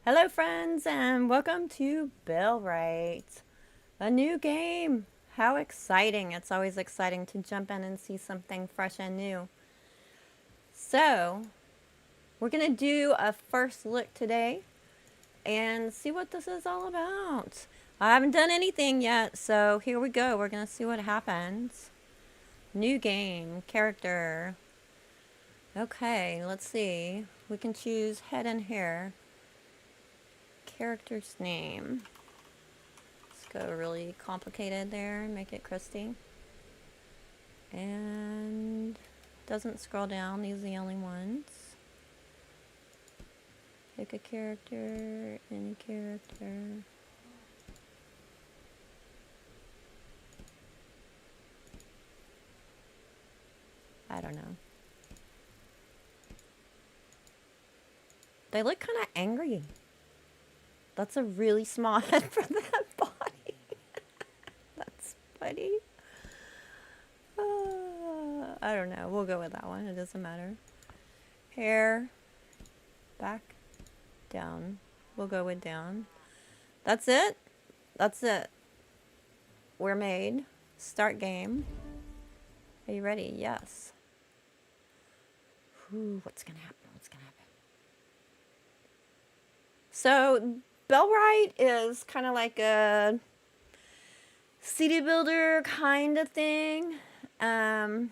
Hello friends and welcome to Bellwright. A new game. How exciting. It's always exciting to jump in and see something fresh and new. So, we're going to do a first look today and see what this is all about. I haven't done anything yet, so here we go. We're going to see what happens. New game, character. Okay, let's see. We can choose head and hair. Character's name. Go really complicated there, make it crusty. And doesn't scroll down, these are the only ones. Pick a character, any character. I don't know. They look kind of angry. That's a really small head for that body. That's funny. I don't know. We'll go with that one. It doesn't matter. Hair. Back. Down. We'll go with down. That's it. That's it. We're made. Start game. Are you ready? Yes. Ooh, what's gonna happen? What's gonna happen? So, Bellwright is kind of like a city builder kind of thing. Kind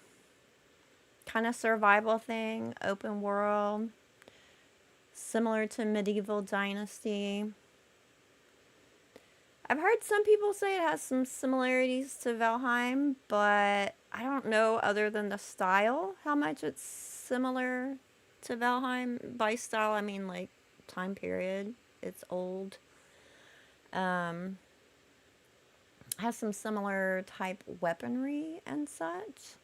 of survival thing. Open world. Similar to Medieval Dynasty. I've heard some people say it has some similarities to Valheim, but I don't know, other than the style, how much it's similar to Valheim. By style, I mean like time period. It's old. Has some similar type weaponry and such.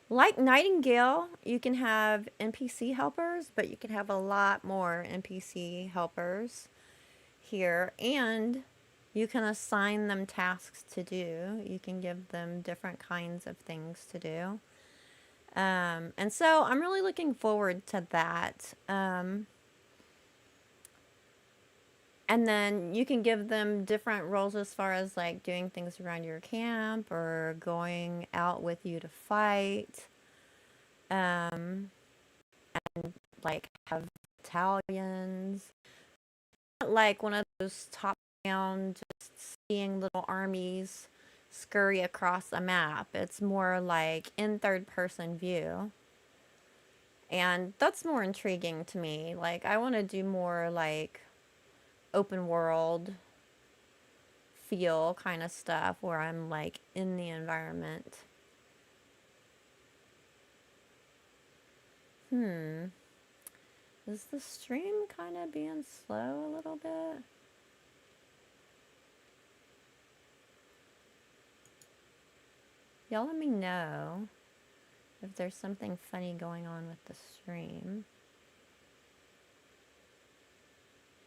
Like Nightingale, you can have NPC helpers, but you can have a lot more NPC helpers here, and you can assign them tasks to do. You can give them different kinds of things to do. And so I'm really looking forward to that. And then you can give them different roles as far as like doing things around your camp or going out with you to fight. And like have battalions. Like one of those top-down, just seeing little armies scurry across a map. It's more like in third-person view. And that's more intriguing to me. Like, I want to do more like open world feel kind of stuff where I'm like in the environment. Is the stream kind of being slow a little bit? Y'all let me know if there's something funny going on with the stream.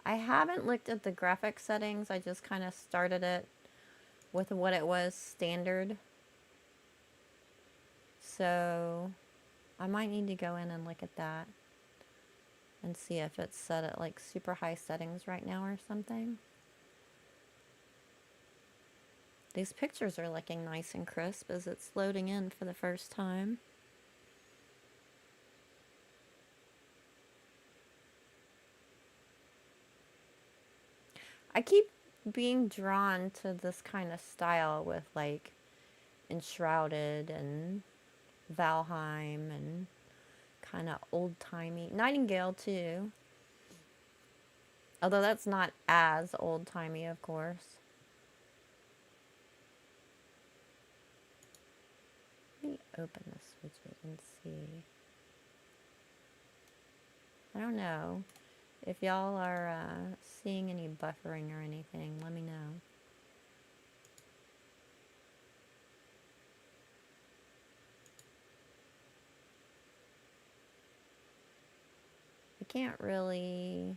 I haven't looked at the graphic settings. I just kind of started it with what it was standard. So I might need to go in and look at that and see if it's set at like super high settings right now or something. These pictures are looking nice and crisp as it's loading in for the first time. I keep being drawn to this kind of style with like Enshrouded and Valheim and kind of old-timey. Nightingale too. Although that's not as old-timey, of course. Let me open the switches and see. I don't know. If y'all are seeing any buffering or anything, let me know. I can't really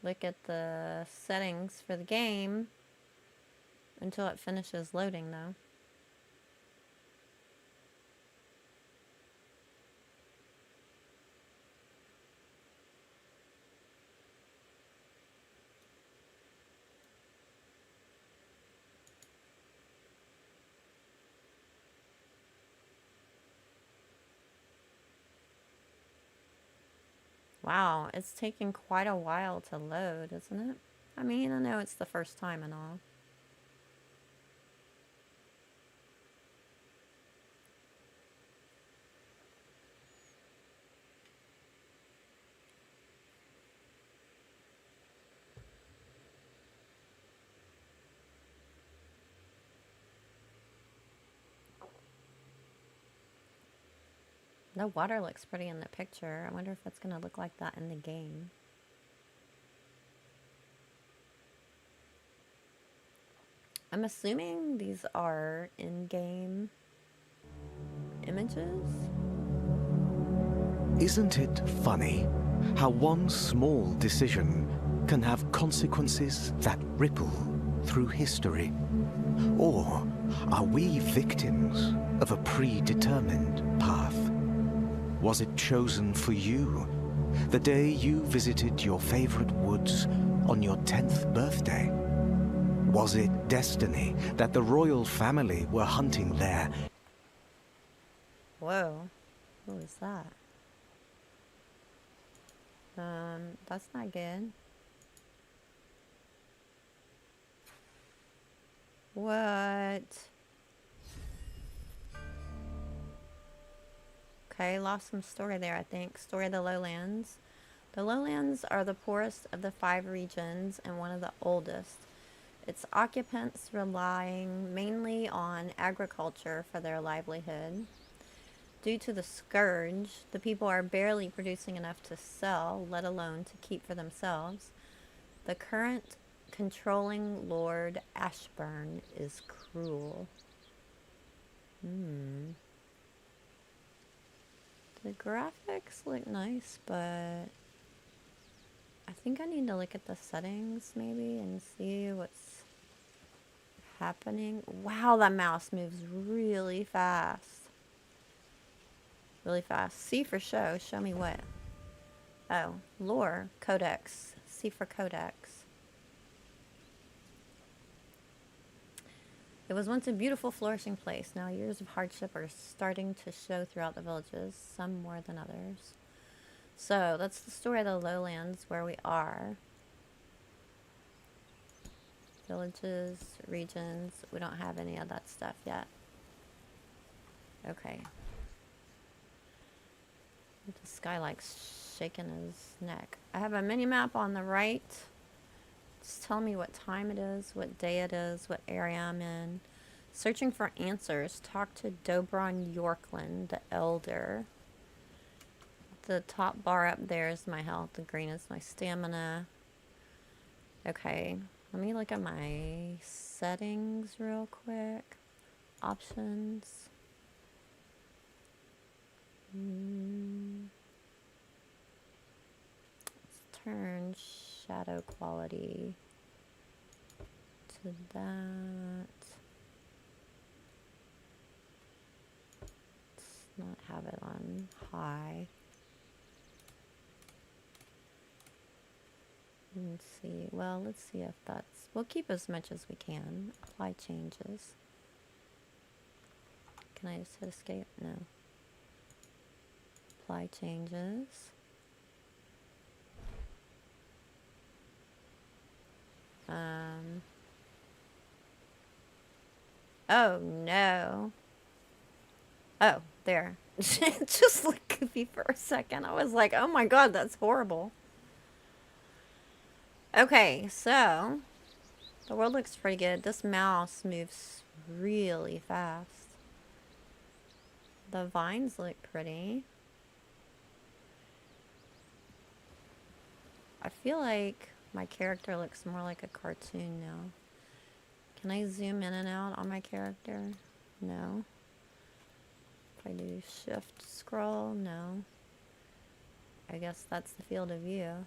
look at the settings for the game until it finishes loading, though. Wow, it's taking quite a while to load, isn't it? I mean, I know it's the first time and all. The water looks pretty in the picture. I wonder if it's going to look like that in the game. I'm assuming these are in-game images. Isn't it funny how one small decision can have consequences that ripple through history? Or are we victims of a predetermined path? Was it chosen for you the day you visited your favorite woods on your 10th birthday? Was it destiny that the royal family were hunting there? Whoa, what was that? That's not good. What? Okay, lost some story there, I think. Story of the Lowlands. The Lowlands are the poorest of the 5 regions and one of the oldest. Its occupants relying mainly on agriculture for their livelihood. Due to the scourge, the people are barely producing enough to sell, let alone to keep for themselves. The current controlling Lord Ashburn is cruel. The graphics look nice, but I think I need to look at the settings maybe and see what's happening. Wow, that mouse moves really fast. Really fast. C for show. Show me what? Oh, lore. Codex. C for codex. It was once a beautiful, flourishing place. Now years of hardship are starting to show throughout the villages, some more than others. So, that's the story of the Lowlands, where we are. Villages, regions. We don't have any of that stuff yet. Okay. This guy likes shaking his neck. I have a mini-map on the right. Just tell me what time it is, what day it is, what area I'm in. Searching for answers. Talk to Dobron Yorkland, the Elder. The top bar up there is my health. The green is my stamina. Okay. Let me look at my settings real quick. Options. Let's turn shadow quality to that. Let's not have it on high. Let's see. Well, let's see if that's... We'll keep as much as we can. Apply changes. Can I just hit escape? No. Apply changes. Oh, no. Oh, there. It just looked goofy for a second. I was like, oh my god, that's horrible. Okay, so the world looks pretty good. This mouse moves really fast. The vines look pretty. I feel like my character looks more like a cartoon now. Can I zoom in and out on my character? No. If I do shift scroll, no. I guess that's the field of view.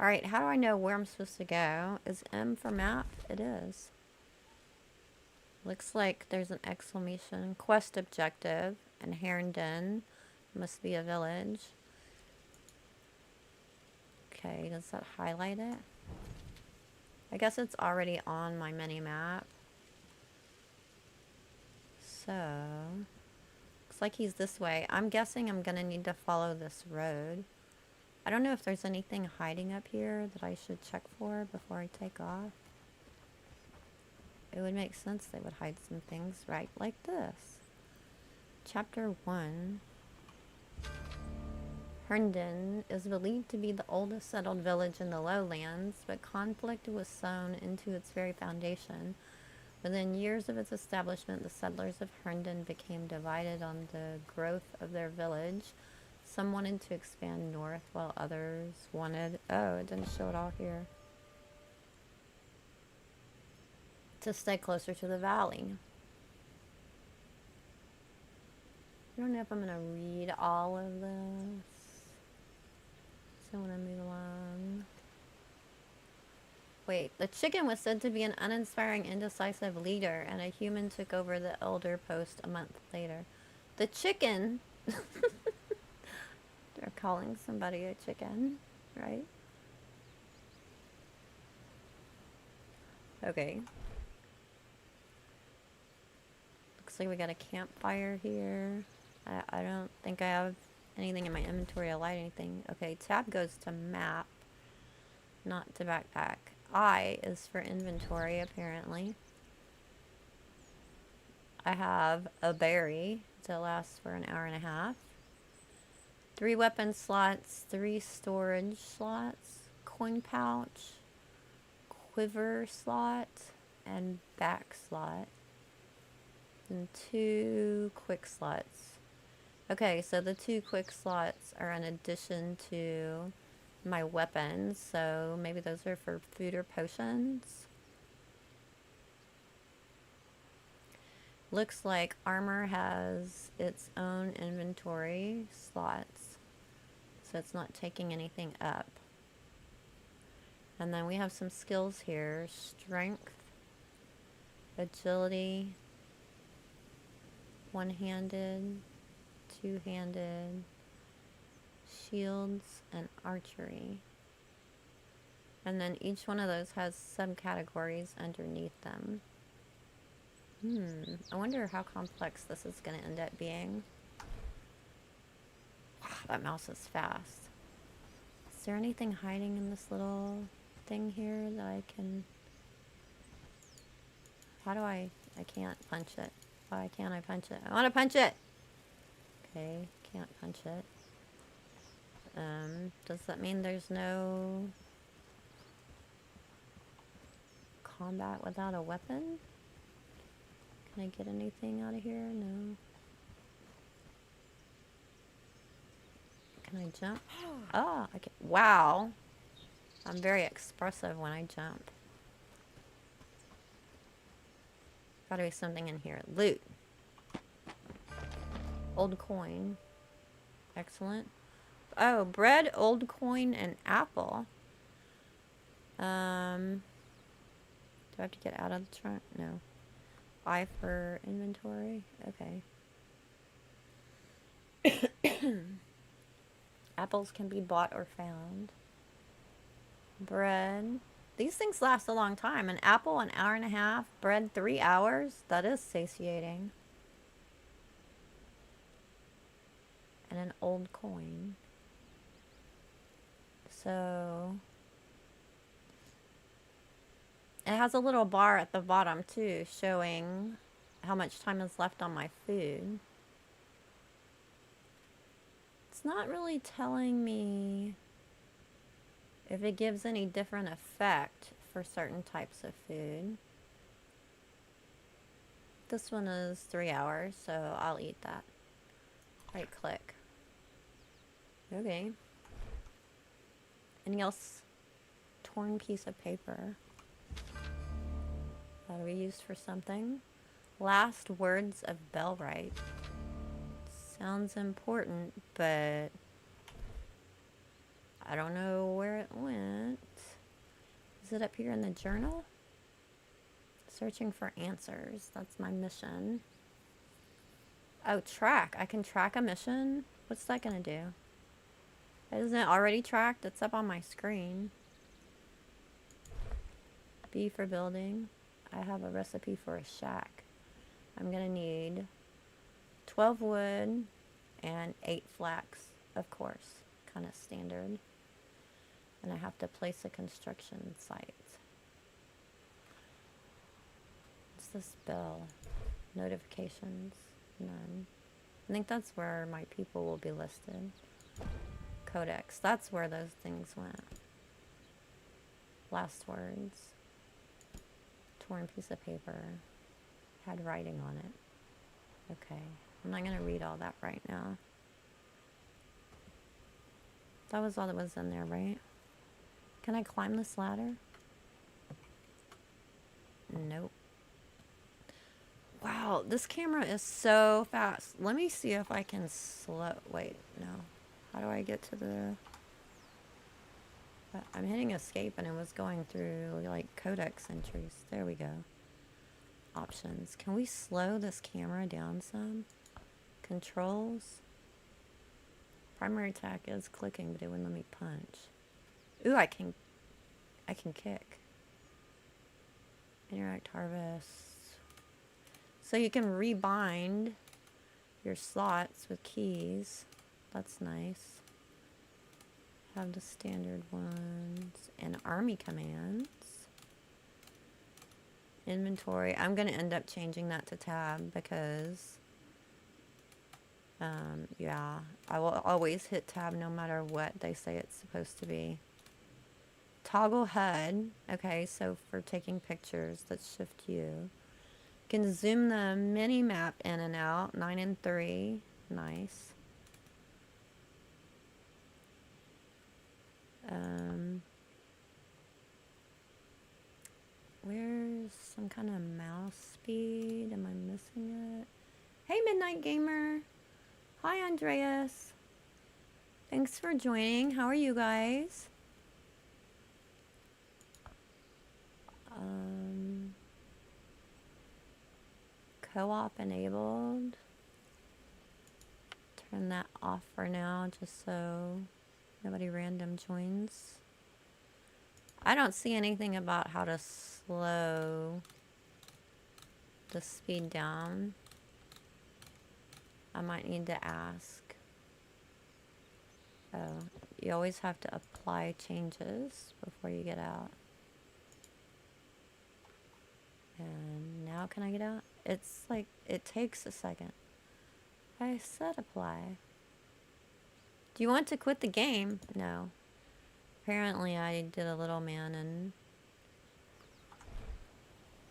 Alright, how do I know where I'm supposed to go? Is M for map? It is. Looks like there's an exclamation. Quest objective. And Herndon must be a village. Okay, does that highlight it? I guess it's already on my mini map. So, looks like he's this way. I'm guessing I'm gonna need to follow this road. I don't know if there's anything hiding up here that I should check for before I take off. It would make sense they would hide some things right like this. Chapter 1. Herndon is believed to be the oldest settled village in the lowlands, but conflict was sown into its very foundation. Within years of its establishment, the settlers of Herndon became divided on the growth of their village. Some wanted to expand north, while others wanted... Oh, it didn't show it all here. To stay closer to the valley. I don't know if I'm going to read all of this. So I want to move along. Wait, the chicken was said to be an uninspiring, indecisive leader, and a human took over the elder post a month later. The chicken? They're calling somebody a chicken, right? Okay. Looks like we got a campfire here. I don't think I have anything in my inventory to light anything. Okay, tab goes to map, not to backpack. I is for inventory, apparently. I have a berry that lasts for an hour and a half. 3 weapon slots, 3 storage slots, coin pouch, quiver slot, and back slot. And 2 quick slots. Okay, so the 2 quick slots are in addition to my weapons, so maybe those are for food or potions. Looks like armor has its own inventory slots, so it's not taking anything up. And then we have some skills here: strength, agility, one-handed, two-handed, shields, and archery. And then each one of those has subcategories underneath them. I wonder how complex this is going to end up being. Wow, that mouse is fast. Is there anything hiding in this little thing here that I can... How do I can't punch it. Why can't I punch it? I want to punch it! Okay, can't punch it. Does that mean there's no combat without a weapon? Can I get anything out of here? No. Can I jump? Oh, I can. Wow. I'm very expressive when I jump. Gotta be something in here. Loot. Old coin. Excellent. Oh, bread, old coin, and apple. Do I have to get out of the trunk? No. I for inventory? Okay. Apples can be bought or found. Bread. These things last a long time. An apple, an hour and a half. Bread, 3 hours. That is satiating. And an old coin. So... it has a little bar at the bottom too, showing how much time is left on my food. It's not really telling me if it gives any different effect for certain types of food. This one is 3 hours, so I'll eat that. Right click. Okay. Anything else? Torn piece of paper. That'll be used for something. Last words of Bellwright. Sounds important, but I don't know where it went. Is it up here in the journal? Searching for answers. That's my mission. Oh, track. I can track a mission? What's that gonna do? Isn't it already tracked? It's up on my screen. B for building. I have a recipe for a shack. I'm gonna need 12 wood and 8 flax, of course. Kind of standard. And I have to place a construction site. What's this bill? Notifications? None. I think that's where my people will be listed. Codex. That's where those things went. Last words. Torn piece of paper. Had writing on it. Okay. I'm not going to read all that right now. That was all that was in there, right? Can I climb this ladder? Nope. Wow, this camera is so fast. Let me see if I can slow... Wait, no. How do I get to the... I'm hitting escape and it was going through, like, codex entries. There we go. Options. Can we slow this camera down some? Controls. Primary attack is clicking, but it wouldn't let me punch. Ooh, I can kick. Interact, harvest. So you can rebind your slots with keys. That's nice. Have the standard ones. And army commands. Inventory. I'm going to end up changing that to tab because... yeah, I will always hit tab no matter what they say it's supposed to be. Toggle HUD. Okay, so for taking pictures, let's shift U. You can zoom the mini map in and out. 9 and 3. Nice. Where's some kind of mouse speed? Am I missing it? Hey, Midnight Gamer. Hi, Andreas. Thanks for joining. How are you guys? Co-op enabled. Turn that off for now just so nobody random joins. I don't see anything about how to slow the speed down. I might need to ask. Oh, you always have to apply changes before you get out. And now can I get out? It's like, it takes a second. I said apply. Do you want to quit the game? No. Apparently I did a little man and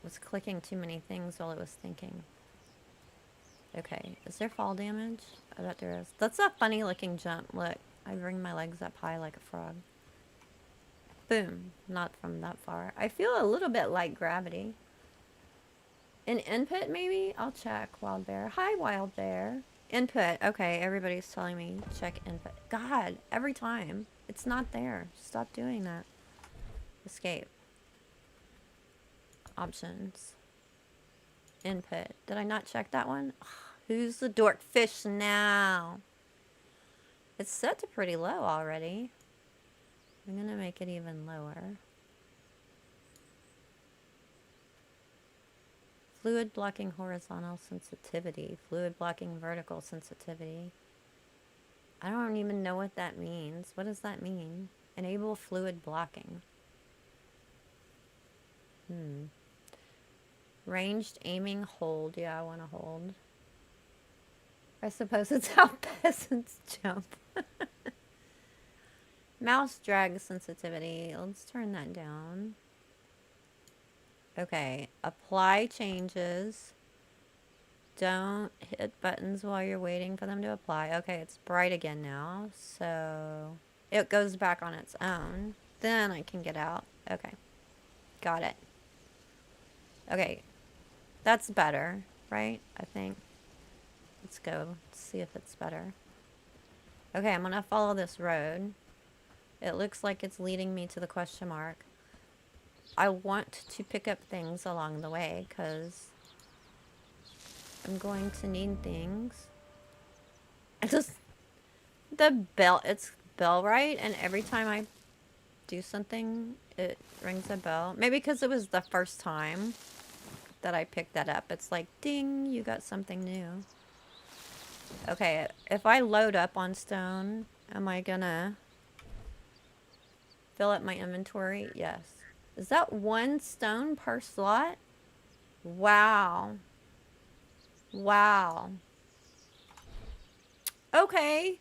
was clicking too many things while it was thinking. Okay, is there fall damage? I bet there is. That's a funny looking jump. Look, I bring my legs up high like a frog. Boom. Not from that far. I feel a little bit like gravity. An input maybe? I'll check. Wild Bear. Hi, Wild Bear. Input. Okay, everybody's telling me check input. God, every time. It's not there. Stop doing that. Escape. Options. Input. Did I not check that one? Ugh, who's the dork fish now? It's set to pretty low already. I'm gonna make it even lower. Fluid blocking horizontal sensitivity. Fluid blocking vertical sensitivity. I don't even know what that means. What does that mean? Enable fluid blocking. Ranged aiming hold. Yeah, I want to hold. I suppose it's how peasants jump. Mouse drag sensitivity. Let's turn that down. Okay, apply changes. Don't hit buttons while you're waiting for them to apply. Okay, it's bright again now, so it goes back on its own. Then I can get out. Okay, got it. Okay, that's better, right? I think. Let's go see if it's better. Okay, I'm gonna follow this road. It looks like it's leading me to the question mark. I want to pick up things along the way because I'm going to need things. I just, it's Bellwright, and every time I do something, it rings a bell. Maybe because it was the first time that I picked that up. It's like, ding, you got something new. Okay, if I load up on stone, am I gonna fill up my inventory? Yes. Is that 1 stone per slot? Wow. Wow. Okay.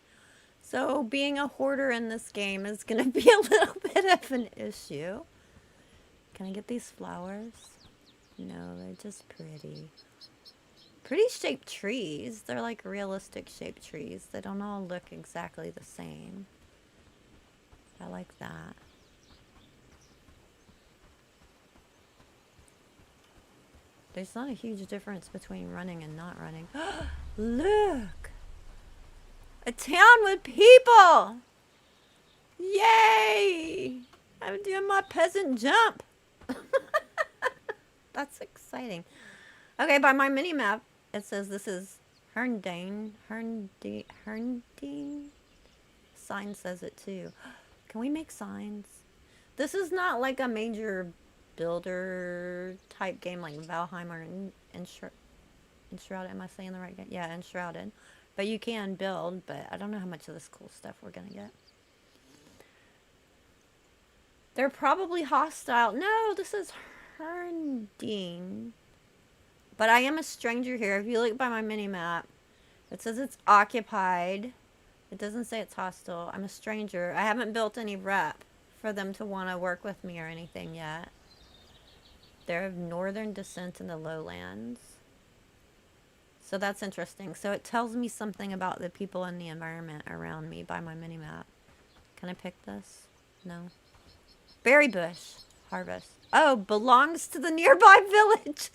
So being a hoarder in this game is going to be a little bit of an issue. Can I get these flowers? No, they're just pretty. Pretty shaped trees. They're like realistic shaped trees. They don't all look exactly the same. I like that. There's not a huge difference between running and not running. Look! A town with people! Yay! I'm doing my peasant jump. That's exciting. Okay, by my mini map, it says this is Herndane. Herndane? Sign says it too. Can we make signs? This is not like a major builder type game like Valheim or Enshrouded. Am I saying the right game? Yeah, Enshrouded. But you can build, but I don't know how much of this cool stuff we're gonna get. They're probably hostile. No, this is Herndane. But I am a stranger here. If you look by my mini-map, it says it's occupied. It doesn't say it's hostile. I'm a stranger. I haven't built any rep for them to want to work with me or anything yet. They're of northern descent in the lowlands. So that's interesting. So it tells me something about the people and the environment around me by my mini-map. Can I pick this? No. Berry bush. Harvest. Oh, belongs to the nearby village.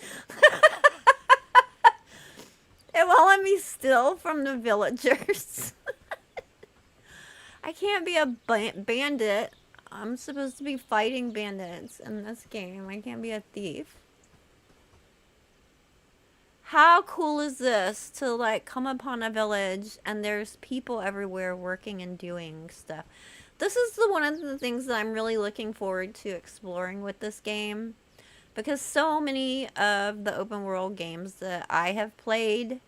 It won't let me steal from the villagers. I can't be a bandit. I'm supposed to be fighting bandits in this game. I can't be a thief. How cool is this to like come upon a village and there's people everywhere working and doing stuff. This is one of the things that I'm really looking forward to exploring with this game. Because so many of the open world games that I have played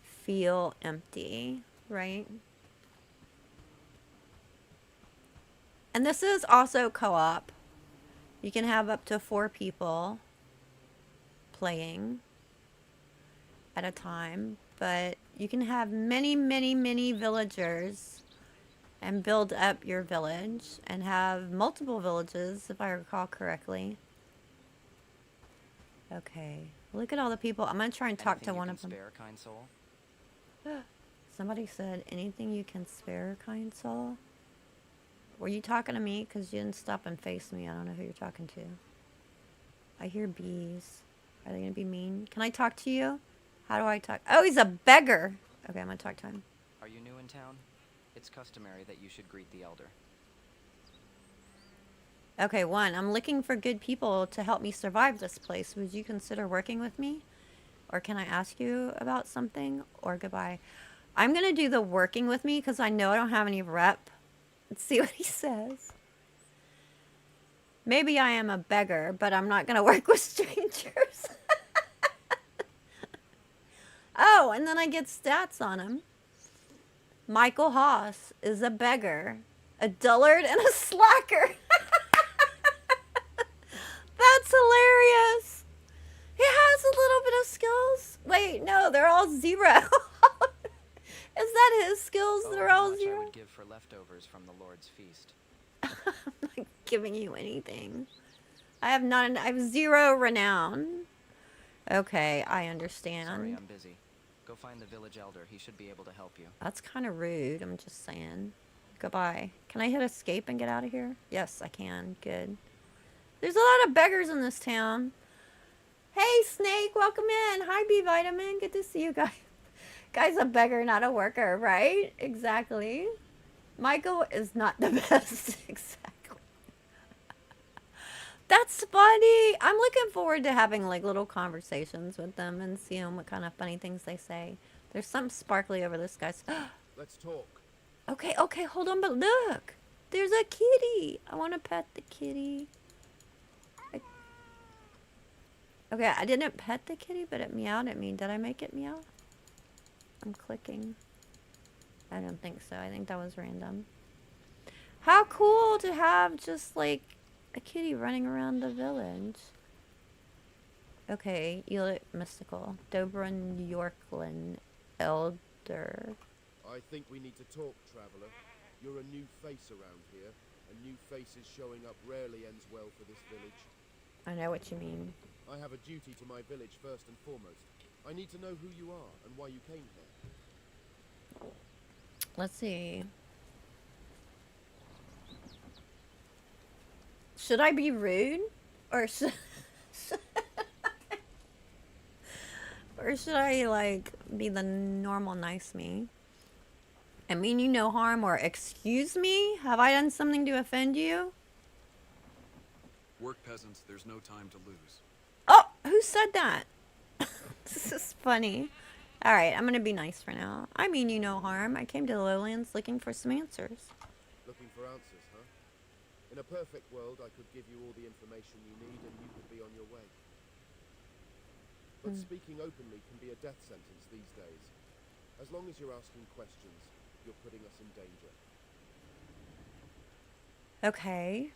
feel empty, right? And this is also co-op. You can have up to 4 people playing at a time. But you can have many, many, many villagers and build up your village and have multiple villages, if I recall correctly. Okay, look at all the people. I'm gonna try and talk to one of them. Spare, kind soul? Somebody said, anything you can spare, kind soul? Were you talking to me? Because you didn't stop and face me. I don't know who you're talking to. I hear bees. Are they gonna be mean? Can I talk to you? How do I talk? Oh, he's a beggar. Okay, I'm gonna talk to him. Are you new in town? It's customary that you should greet the elder. Okay, 1, I'm looking for good people to help me survive this place. Would you consider working with me? Or can I ask you about something? Or goodbye. I'm going to do the working with me because I know I don't have any rep. Let's see what he says. Maybe I am a beggar, but I'm not going to work with strangers. Oh, and then I get stats on him. Michael Haas is a beggar, a dullard, and a slacker. That's hilarious. He has a little bit of skills. Wait, no, they're all 0. Is that his skills that are all 0? I would give for leftovers from the Lord's feast. I'm not giving you anything. I have 0 renown. Okay, I understand. Sorry, I'm busy. Go find the village elder. He should be able to help you. That's kind of rude. I'm just saying. Goodbye. Can I hit escape and get out of here? Yes, I can. Good. There's a lot of beggars in this town. Hey, Snake, welcome in. Hi, B Vitamin. Good to see you guys. Guy's a beggar, not a worker, right? Exactly. Michael is not the best. Exactly. That's funny. I'm looking forward to having like little conversations with them and seeing what kind of funny things they say. There's something sparkly over this guy's. Let's talk. Okay, hold on, but look. There's a kitty. I want to pet the kitty. Okay, I didn't pet the kitty, but it meowed at me. Did I make it meow? I'm clicking. I don't think so. I think that was random. How cool to have just like a kitty running around the village. Okay, you look mystical. Dobrin Yorklin Elder. I think we need to talk, traveler. You're a new face around here, and new faces showing up rarely ends well for this village. I know what you mean. I have a duty to my village first and foremost. I need to know who you are and why you came here. Let's see. Should I be rude? Or should... or should I, like, be the normal nice me? I mean you no harm, or excuse me? Have I done something to offend you? Work, peasants, there's no time to lose. Oh, who said that? This is funny. Alright, I'm gonna be nice for now. I mean you no harm. I came to the lowlands looking for some answers. Looking for answers, huh? In a perfect world, I could give you all the information you need and you could be on your way. But speaking openly can be a death sentence these days. As long as you're asking questions, you're putting us in danger. Okay.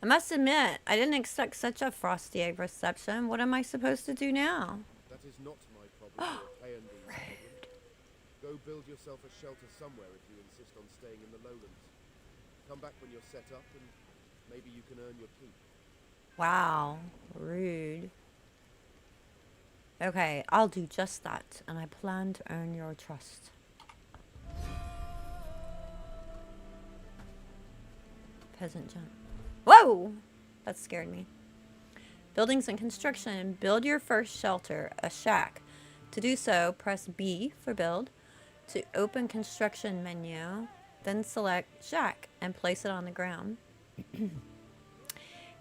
I must admit, I didn't expect such a frosty egg reception. What am I supposed to do now? That is not my problem or K&D's problem. Go build yourself a shelter somewhere if you insist on staying in the lowlands. Come back when you're set up and maybe you can earn your keep. Wow, rude. Okay, I'll do just that, and I plan to earn your trust. Peasant jump. Whoa! That scared me. Buildings and construction. Build your first shelter, a shack. To do so, press B for build. To open construction menu, then select shack and place it on the ground.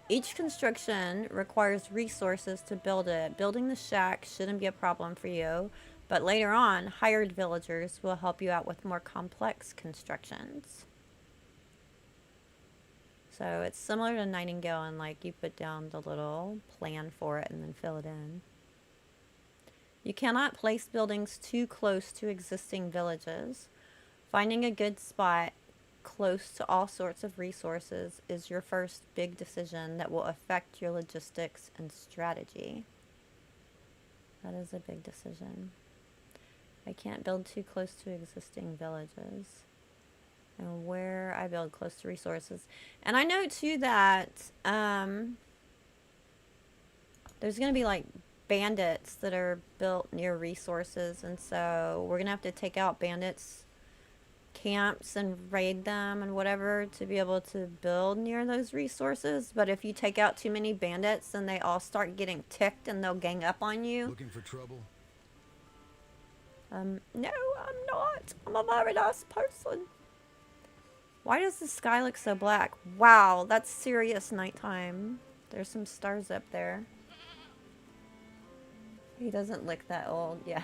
Each construction requires resources to build it. Building the shack shouldn't be a problem for you, but later on, hired villagers will help you out with more complex constructions. So it's similar to Nightingale, and like you put down the little plan for it and then fill it in. You cannot place buildings too close to existing villages. Finding a good spot close to all sorts of resources is your first big decision that will affect your logistics and strategy. That is a big decision. I can't build too close to existing villages. And where I build close to resources. And I know too that there's going to be like bandits that are built near resources, and so we're going to have to take out bandits camps and raid them and whatever to be able to build near those resources. But if you take out too many bandits, then they all start getting ticked and they'll gang up on you. Looking for trouble? No, I'm not. I'm a very nice person. Why does the sky look so black? Wow, that's serious nighttime. There's some stars up there. He doesn't look that old, yeah.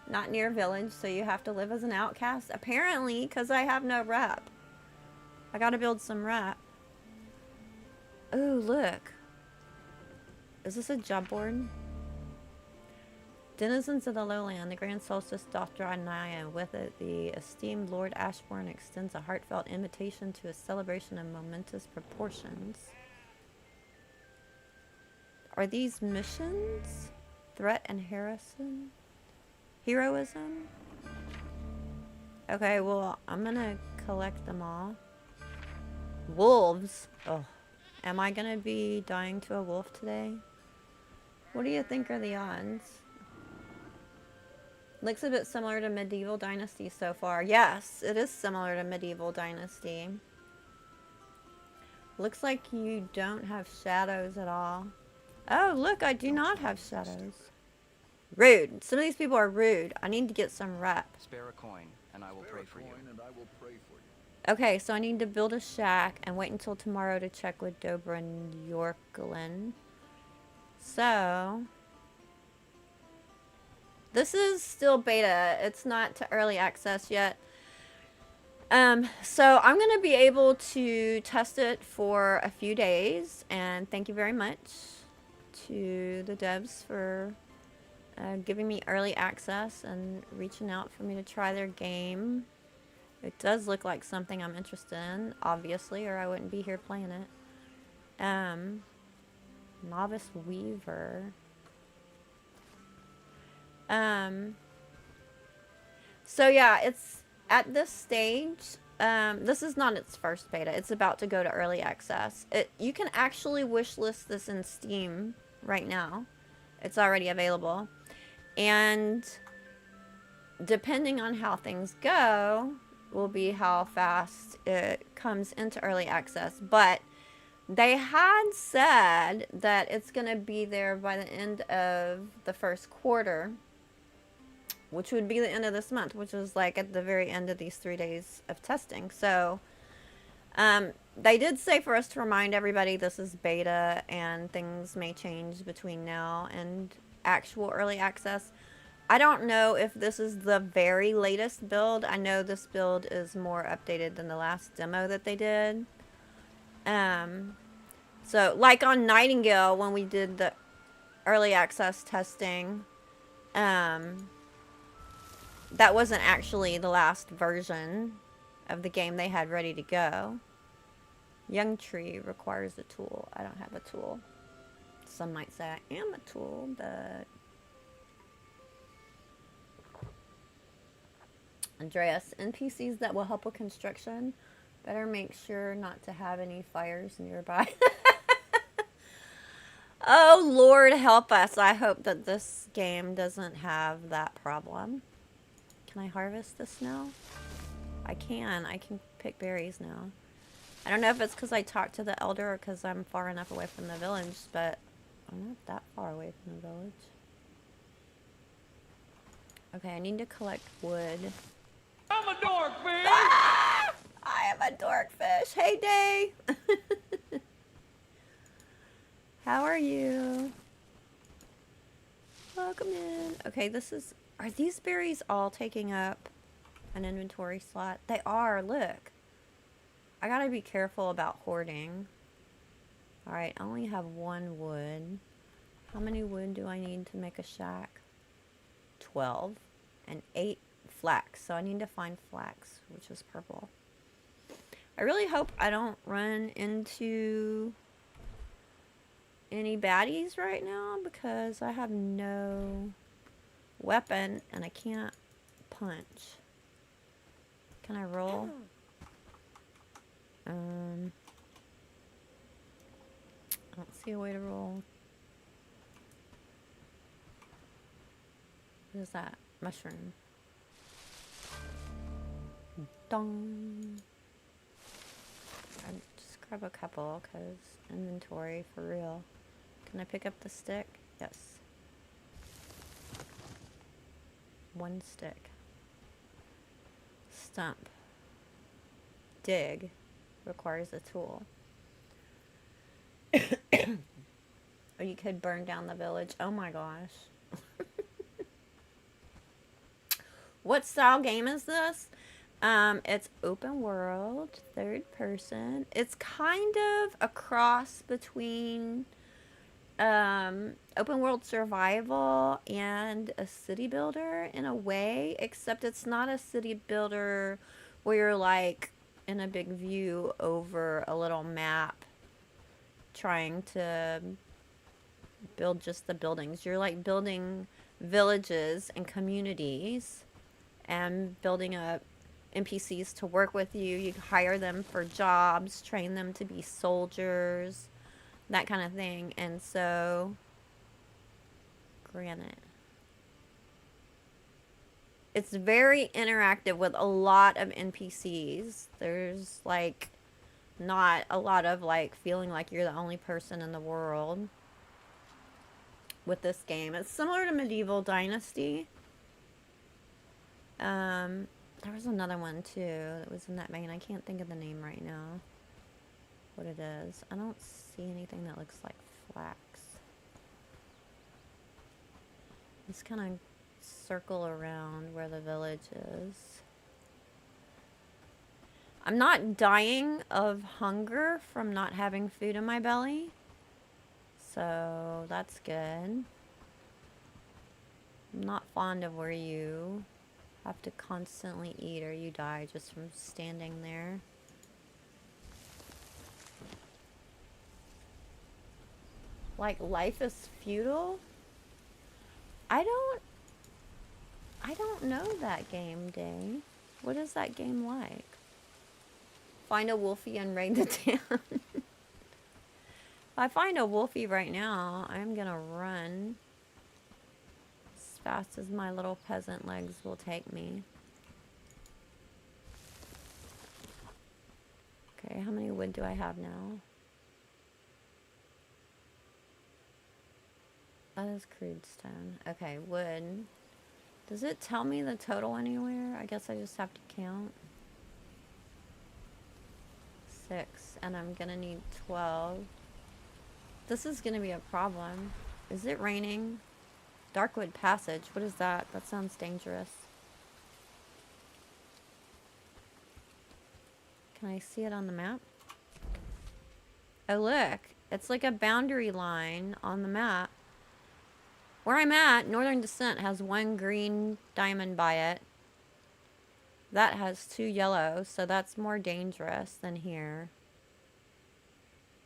Not near village, so you have to live as an outcast? Apparently, because I have no rep. I gotta build some rep. Oh, look. Is this a job board? Denizens of the lowland, the grand solstice doth draw nigh, and with it the esteemed Lord Ashbourne extends a heartfelt invitation to a celebration of momentous proportions. Are these missions? Threat and heroism? Okay, well, I'm gonna collect them all. Wolves? Oh, am I gonna be dying to a wolf today? What do you think are the odds? Looks a bit similar to Medieval Dynasty so far. Yes, it is similar to Medieval Dynasty. Looks like you don't have shadows at all. Oh, look, I do not have shadows. Rude. Some of these people are rude. I need to get some rep. Spare a coin, and I will pray for you. Okay, so I need to build a shack and wait until tomorrow to check with Dobra and Yorklin. So... this is still beta. It's not to early access yet. So I'm going to be able to test it for a few days. And thank you very much to the devs for giving me early access and reaching out for me to try their game. It does look like something I'm interested in, obviously, or I wouldn't be here playing it. Novice Weaver. So yeah, it's at this stage. This is not its first beta. It's about to go to early access. You can actually wishlist this in Steam right now. It's already available. And depending on how things go, will be how fast it comes into early access. But they had said that it's going to be there by the end of the first quarter, which would be the end of this month, which is like at the very end of these 3 days of testing. So they did say for us to remind everybody this is beta and things may change between now and actual early access. I don't know if this is the very latest build. I know this build is more updated than the last demo that they did. So like on Nightingale, when we did the early access testing, that wasn't actually the last version of the game they had ready to go. Young Tree requires a tool. I don't have a tool. Some might say I am a tool, but... Andreas, NPCs that will help with construction, better make sure not to have any fires nearby. Oh, Lord help us. I hope that this game doesn't have that problem. Can I harvest this now? I can. I can pick berries now. I don't know if it's because I talked to the elder or because I'm far enough away from the village, but I'm not that far away from the village. Okay, I need to collect wood. I'm a dorkfish! Ah! I am a dorkfish. Hey, Day! How are you? Welcome in. Okay, are these berries all taking up an inventory slot? They are, look. I gotta be careful about hoarding. Alright, I only have 1 wood. How many wood do I need to make a shack? 12. And 8 flax. So I need to find flax, which is purple. I really hope I don't run into any baddies right now because I have no weapon and I can't punch. Can I roll? I don't see a way to roll. What is that? Mushroom. Dong. I'll just grab a couple because inventory for real. Can I pick up the stick? Yes. 1 stick. Stump. Dig. Requires a tool. Or you could burn down the village. Oh my gosh. What style game is this? It's open world, 3rd person. It's kind of a cross between open world survival and a city builder in a way, except it's not a city builder where you're like in a big view over a little map trying to build just the buildings. You're like building villages and communities and building up NPCs to work with you. You hire them for jobs, train them to be soldiers, that kind of thing. And so, granite. It's very interactive with a lot of NPCs. There's like not a lot of like feeling like you're the only person in the world with this game. It's similar to Medieval Dynasty. There was another one too that was in that vein. I can't think of the name right now. What it is. I don't see anything that looks like flax. Just kind of circle around where the village is. I'm not dying of hunger from not having food in my belly. So that's good. I'm not fond of where you have to constantly eat or you die just from standing there. Like, life is futile? I don't know that game, Day. What is that game like? Find a wolfie and raid the town. If I find a wolfie right now, I'm gonna run as fast as my little peasant legs will take me. Okay, how many wood do I have now? That is crude stone. Okay, wood. Does it tell me the total anywhere? I guess I just have to count. 6, and I'm gonna need 12. This is gonna be a problem. Is it raining? Darkwood Passage. What is that? That sounds dangerous. Can I see it on the map? Oh, look. It's like a boundary line on the map. Where I'm at, Northern Descent has 1 green diamond by it. That has 2 yellow, so that's more dangerous than here.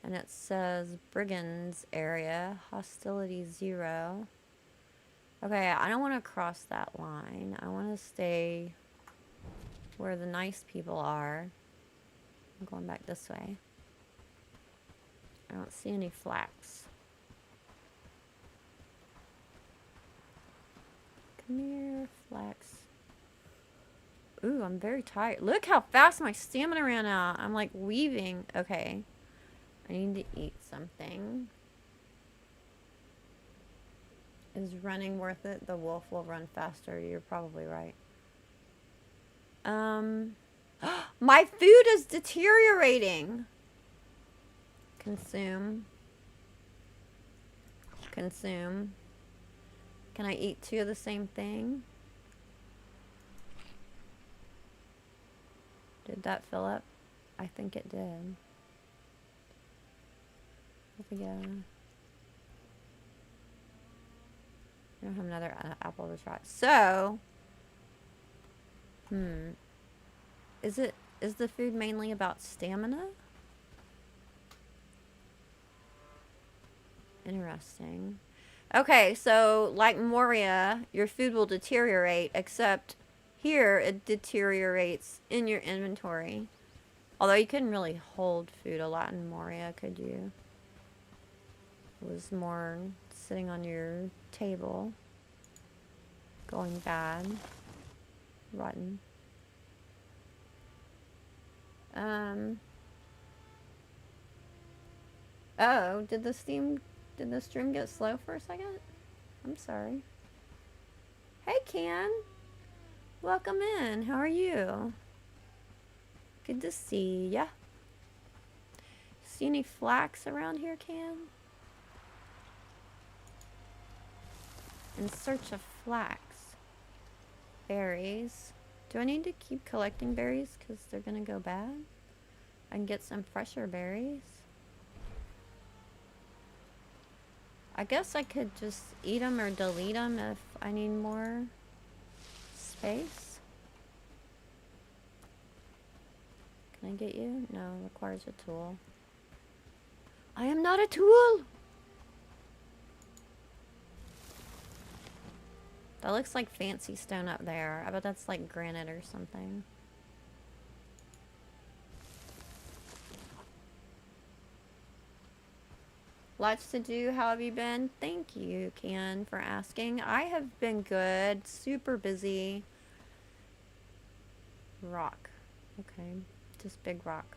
And it says Brigands area, hostility 0. Okay, I don't want to cross that line. I want to stay where the nice people are. I'm going back this way. I don't see any flax. Come here, flax. Ooh, I'm very tired. Look how fast my stamina ran out. I'm like weaving. Okay. I need to eat something. Is running worth it? The wolf will run faster. You're probably right. My food is deteriorating. Consume. Consume. Can I eat 2 of the same thing? Did that fill up? I think it did. Here we go. I don't have another apple to try. So, is the food mainly about stamina? Interesting. Okay, so like Moria, your food will deteriorate, except here it deteriorates in your inventory. Although you couldn't really hold food a lot in Moria, could you? It was more sitting on your table, going bad, rotten. Oh, did the stream get slow for a second? I'm sorry. Hey, Can. Welcome in. How are you? Good to see ya. See any flax around here, Can? In search of flax. Berries. Do I need to keep collecting berries because they're gonna go bad? I can get some fresher berries. I guess I could just eat them or delete them if I need more space. Can I get you? No, requires a tool. I am not a tool! That looks like fancy stone up there. I bet that's like granite or something. Lots to do. How have you been? Thank you, Ken, for asking. I have been good. Super busy. Rock. Okay. Just big rock.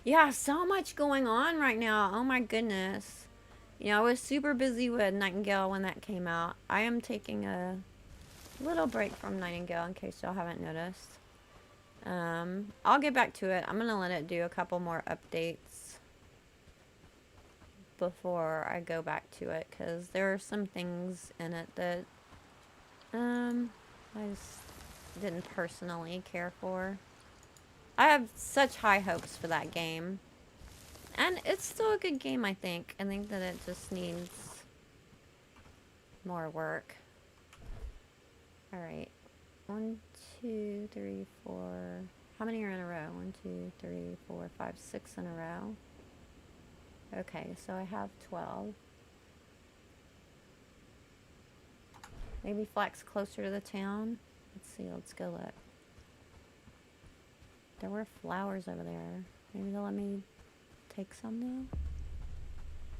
Yeah, so much going on right now. Oh my goodness. You know, I was super busy with Nightingale when that came out. I am taking a little break from Nightingale in case y'all haven't noticed. I'll get back to it. I'm going to let it do a couple more updates before I go back to it, because there are some things in it that I just didn't personally care for. I have such high hopes for that game. And it's still a good game, I think. I think that it just needs more work. All right. 1, 2, 3, 4. How many are in a row? 1, 2, 3, 4, 5, 6 in a row. Okay, so I have 12. Maybe flax closer to the town. Let's see, let's go look. There were flowers over there. Maybe they'll let me take some now?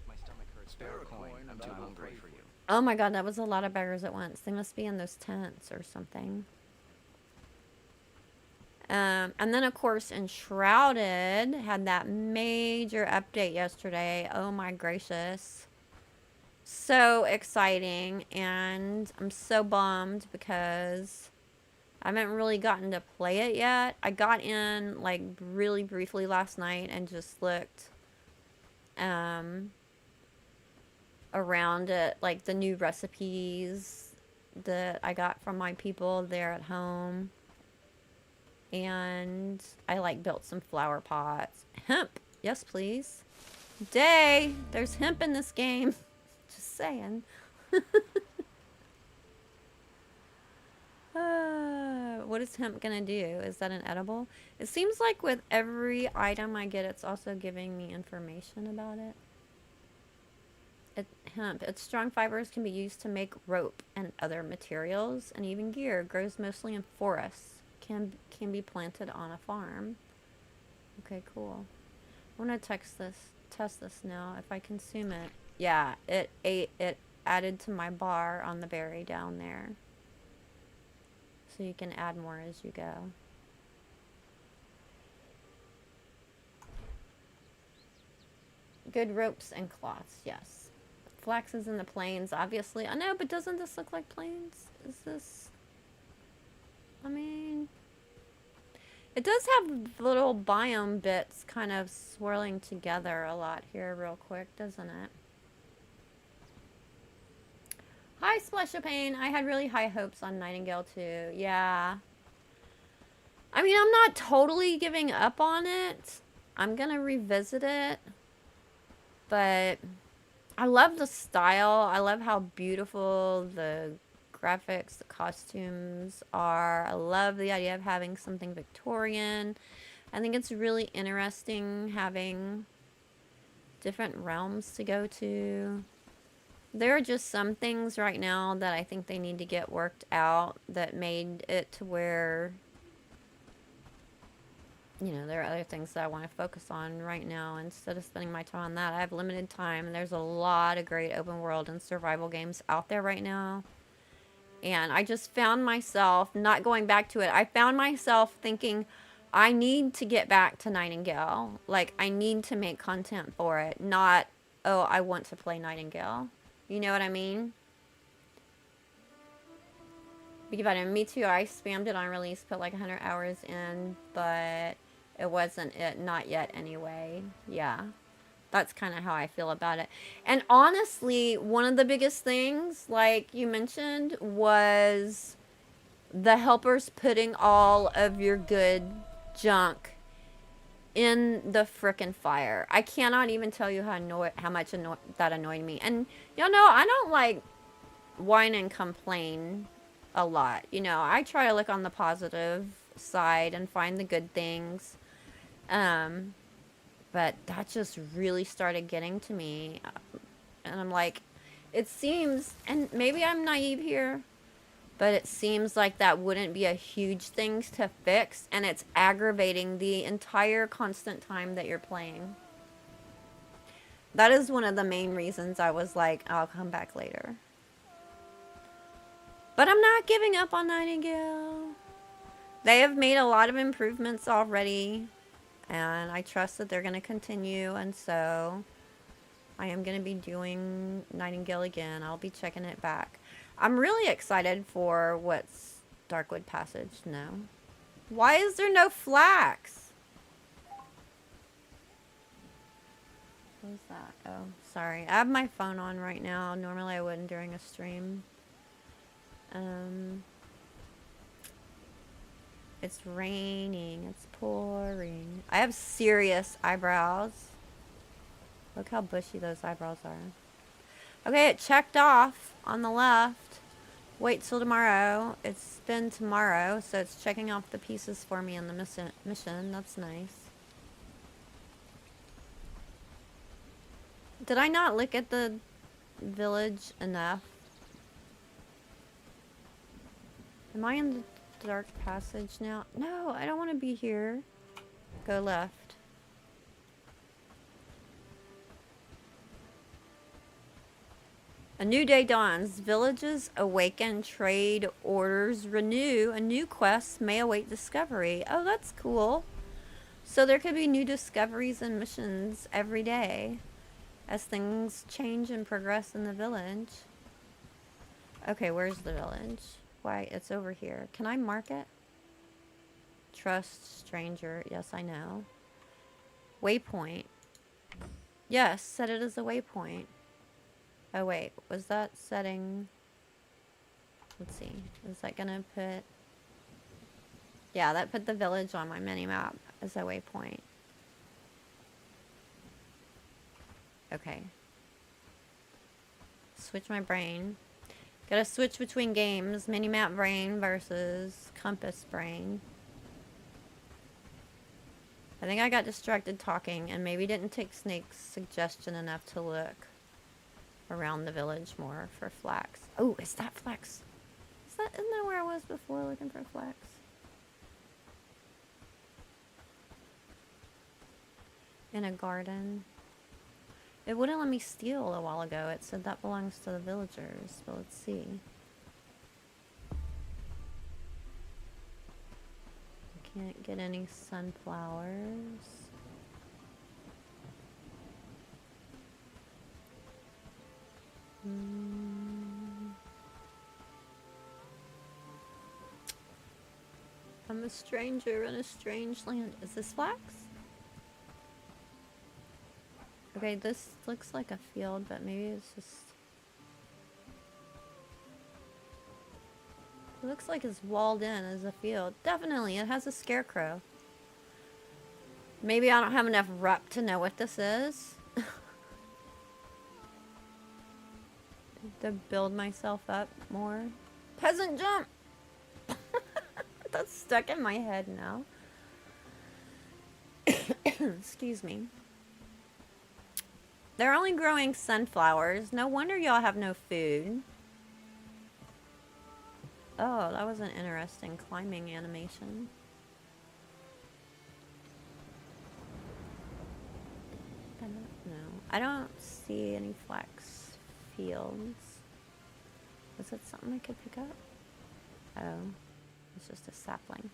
My stomach hurts. Spare a coin. I'm too hungry for you. Oh my god, that was a lot of beggars at once. They must be in those tents or something. And then, of course, Enshrouded had that major update yesterday. Oh my gracious. So exciting. And I'm so bummed because I haven't really gotten to play it yet. I got in, like, really briefly last night and just looked around it, like, the new recipes that I got from my people there at home. And I, like, built some flower pots. Hemp! Yes, please. Day! There's hemp in this game. Just saying. What is hemp gonna do? Is that an edible? It seems like with every item I get, it's also giving me information about it. Hemp. Its strong fibers can be used to make rope and other materials, and even gear. Grows mostly in forests. Can be planted on a farm. Okay, cool. I want to test this now. If I consume it, yeah, it added to my bar on the berry down there. So you can add more as you go. Good ropes and cloths, yes. Flax is in the plains, obviously. I know, but doesn't this look like plains? Is this... I mean... It does have little biome bits kind of swirling together a lot here real quick, doesn't it? Hi, Splash of Pain. I had really high hopes on Nightingale too. Yeah. I mean, I'm not totally giving up on it. I'm gonna revisit it. But I love the style. I love how beautiful the graphics, the costumes are. I love the idea of having something Victorian. I think it's really interesting having different realms to go to. There are just some things right now that I think they need to get worked out that made it to where, you know, there are other things that I want to focus on right now instead of spending my time on that. I have limited time. There's a lot of great open world and survival games out there right now. And I just found myself not going back to it. I found myself thinking, I need to get back to Nightingale. Like, I need to make content for it. Not, oh, I want to play Nightingale. You know what I mean? Big Vitamin, me too. I spammed it on release, put like 100 hours in, but it wasn't it. Not yet anyway. Yeah. That's kind of how I feel about it. And honestly, one of the biggest things, like you mentioned, was the helpers putting all of your good junk in the frickin' fire. I cannot even tell you how much that annoyed me. And, you know, I don't, like, whine and complain a lot. You know, I try to look on the positive side and find the good things. But that just really started getting to me. And I'm like, it seems, and maybe I'm naive here, but it seems like that wouldn't be a huge thing to fix, and it's aggravating the entire constant time that you're playing. That is one of the main reasons I was like, I'll come back later. But I'm not giving up on Nightingale. They have made a lot of improvements already. And I trust that they're going to continue, and so I am going to be doing Nightingale again. I'll be checking it back. I'm really excited for what's Darkwood Passage now. Why is there no flax? What was that? Oh, sorry. I have my phone on right now. Normally I wouldn't during a stream. It's raining. It's pouring. I have serious eyebrows. Look how bushy those eyebrows are. Okay, it checked off on the left. Wait till tomorrow. It's been tomorrow, so it's checking off the pieces for me in the mission. That's nice. Did I not look at the village enough? Am I in the dark passage now? No, I don't want to be here. Go left. A new day dawns. Villages awaken, trade orders renew. A new quest may await discovery. Oh, that's cool. So there could be new discoveries and missions every day as things change and progress in the village. Okay, where's the village? Why, it's over here. Can I mark it? Trust stranger. Yes, I know. Waypoint. Yes, set it as a waypoint. Oh wait, was that setting? Let's see. Is that gonna put? Yeah, that put the village on my mini-map as a waypoint. Okay. Switch my brain. Gotta switch between games. Mini-map brain versus compass brain. I think I got distracted talking and maybe didn't take Snake's suggestion enough to look around the village more for flax. Oh, is that flax? Isn't that where I was before looking for flax? In a garden. It wouldn't let me steal a while ago. It said that belongs to the villagers. But let's see. I can't get any sunflowers. I'm a stranger in a strange land. Is this flax? Okay, this looks like a field, but maybe it's just... It looks like it's walled in as a field. Definitely, it has a scarecrow. Maybe I don't have enough rep to know what this is. To build myself up more. Peasant jump! That's stuck in my head now. Excuse me. They're only growing sunflowers. No wonder y'all have no food. Oh, that was an interesting climbing animation. I don't see any flax fields. Was it something I could pick up? Oh, it's just a sapling.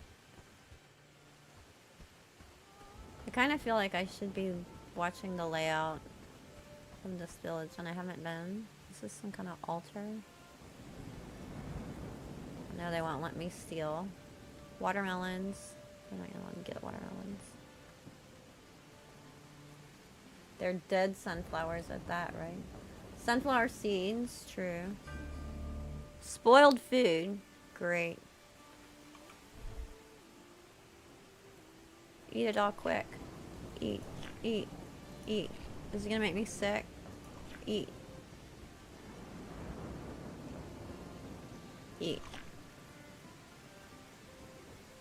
I kind of feel like I should be watching the layout of this village, and I haven't been. Is this some kind of altar? No, they won't let me steal. Watermelons. They're not gonna let me get watermelons. They're dead sunflowers at that, right? Sunflower seeds, true. Spoiled food, great. Eat it all quick. Eat, eat, eat. Is it gonna make me sick? Eat. Eat.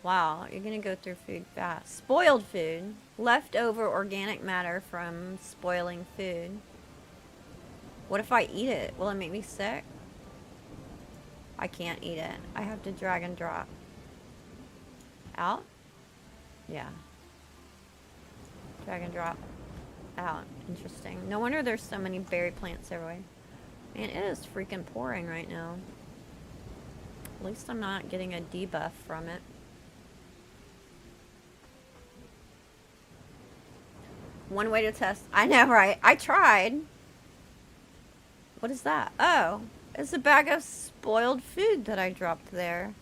Wow, you're gonna go through food fast. Spoiled food. Leftover organic matter from spoiling food. What if I eat it? Will it make me sick? I can't eat it. I have to drag and drop. Out? Yeah. Drag and drop. Out. Interesting. No wonder there's so many berry plants everywhere. Man, it is freaking pouring right now. At least I'm not getting a debuff from it. One way to test. I know, right? I tried. What is that? Oh, it's a bag of spoiled food that I dropped there.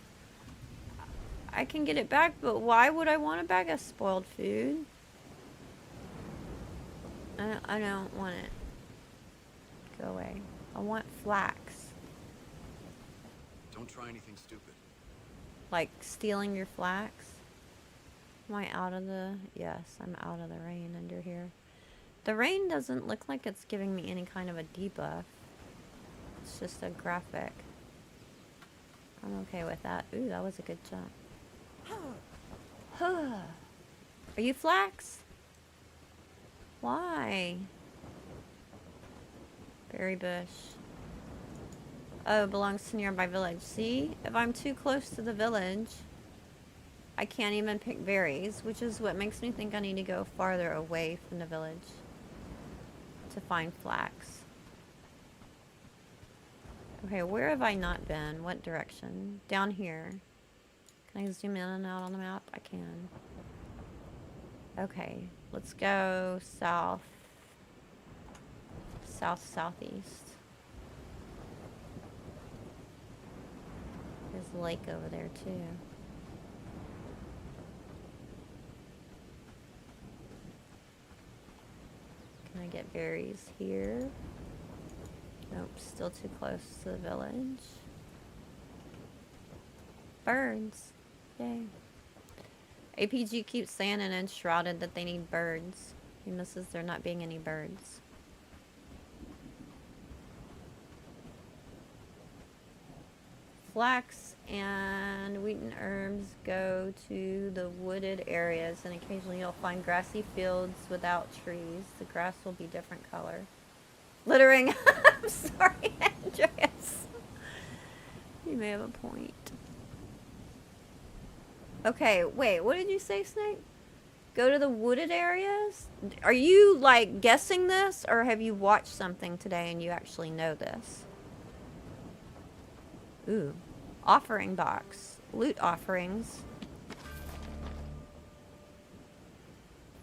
I can get it back, but why would I want a bag of spoiled food? I don't want it. Go away. I want flax. Don't try anything stupid. Like stealing your flax? Am I out of the... Yes, I'm out of the rain under here. The rain doesn't look like it's giving me any kind of a debuff. It's just a graphic. I'm okay with that. Ooh, that was a good jump. Are you Flax? Why? Berry bush. Oh, belongs to nearby village. See? If I'm too close to the village, I can't even pick berries, which is what makes me think I need to go farther away from the village to find flax. Okay, where have I not been? What direction? Down here. Can I zoom in and out on the map? I can. Okay, let's go south. Southeast. There's a lake over there too. Can I get berries here? Nope, still too close to the village. Birds. Yay. APG keeps saying in Enshrouded that they need birds. He misses there not being any birds. Flax and wheat and herbs go to the wooded areas, and occasionally you'll find grassy fields without trees. The grass will be different color. Littering. I'm sorry, Andreas. You may have a point. Okay, wait, what did you say, Snake? Go to the wooded areas? Are you, like, guessing this, or have you watched something today and you actually know this? Ooh. Offering box. Loot offerings.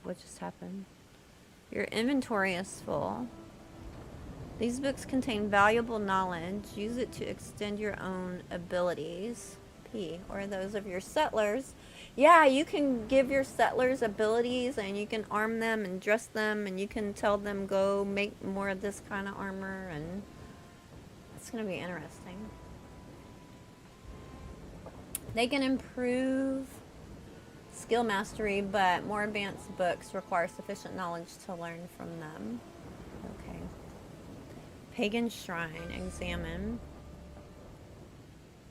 What just happened? Your inventory is full. These books contain valuable knowledge. Use it to extend your own abilities. P, or those of your settlers. Yeah, you can give your settlers abilities, and you can arm them and dress them, and you can tell them go make more of this kind of armor, and it's going to be interesting. They can improve skill mastery, but more advanced books require sufficient knowledge to learn from them. Okay. Pagan Shrine. Examine.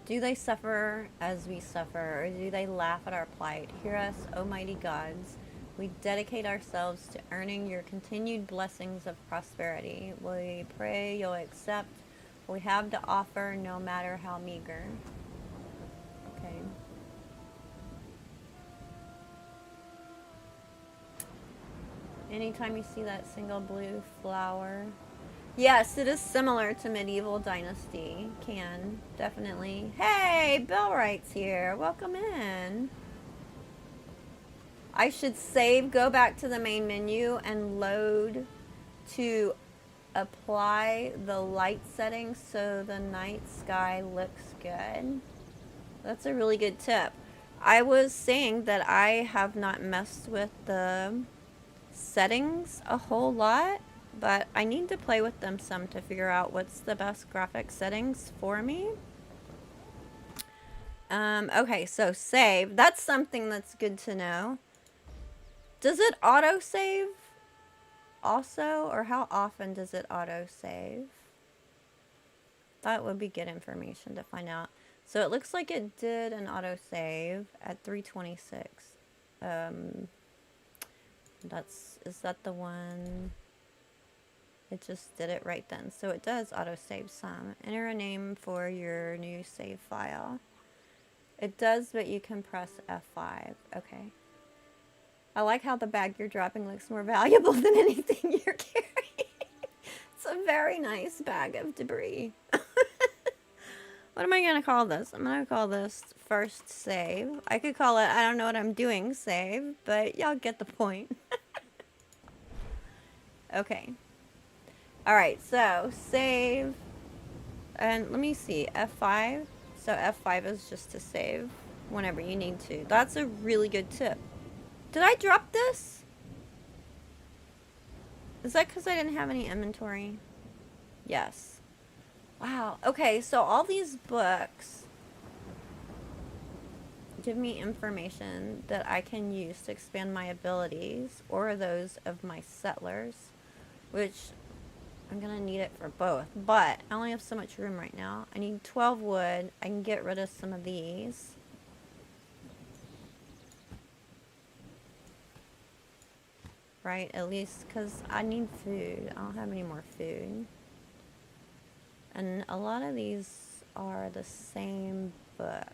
Do they suffer as we suffer, or do they laugh at our plight? Hear us, O mighty gods. We dedicate ourselves to earning your continued blessings of prosperity. We pray you'll accept what we have to offer, no matter how meager. Okay. Anytime you see that single blue flower. Yes, it is similar to Medieval Dynasty. Can, definitely. Hey, Bellwright's here. Welcome in. I should save, go back to the main menu, and load to apply the light settings so the night sky looks good. That's a really good tip. I was saying that I have not messed with the settings a whole lot, but I need to play with them some to figure out what's the best graphic settings for me. Okay, so save. That's something that's good to know. Does it auto-save also, or how often does it auto-save? That would be good information to find out. So it looks like it did an autosave at 3:26. Is that the one? It just did it right then. So it does autosave some. Enter a name for your new save file. It does, but you can press F5. Okay. I like how the bag you're dropping looks more valuable than anything you're carrying. It's a very nice bag of debris. What am I going to call this? I'm going to call this first save. I could call it I don't know what I'm doing save, but y'all get the point. Okay. Alright, so save. And let me see, F5. So F5 is just to save whenever you need to. That's a really good tip. Did I drop this? Is that because I didn't have any inventory? Yes. Wow. Okay, so all these books give me information that I can use to expand my abilities or those of my settlers, which I'm gonna need it for both, but I only have so much room right now. I need 12 wood. I can get rid of some of these. Right, at least because I need food. I don't have any more food. And a lot of these are the same book.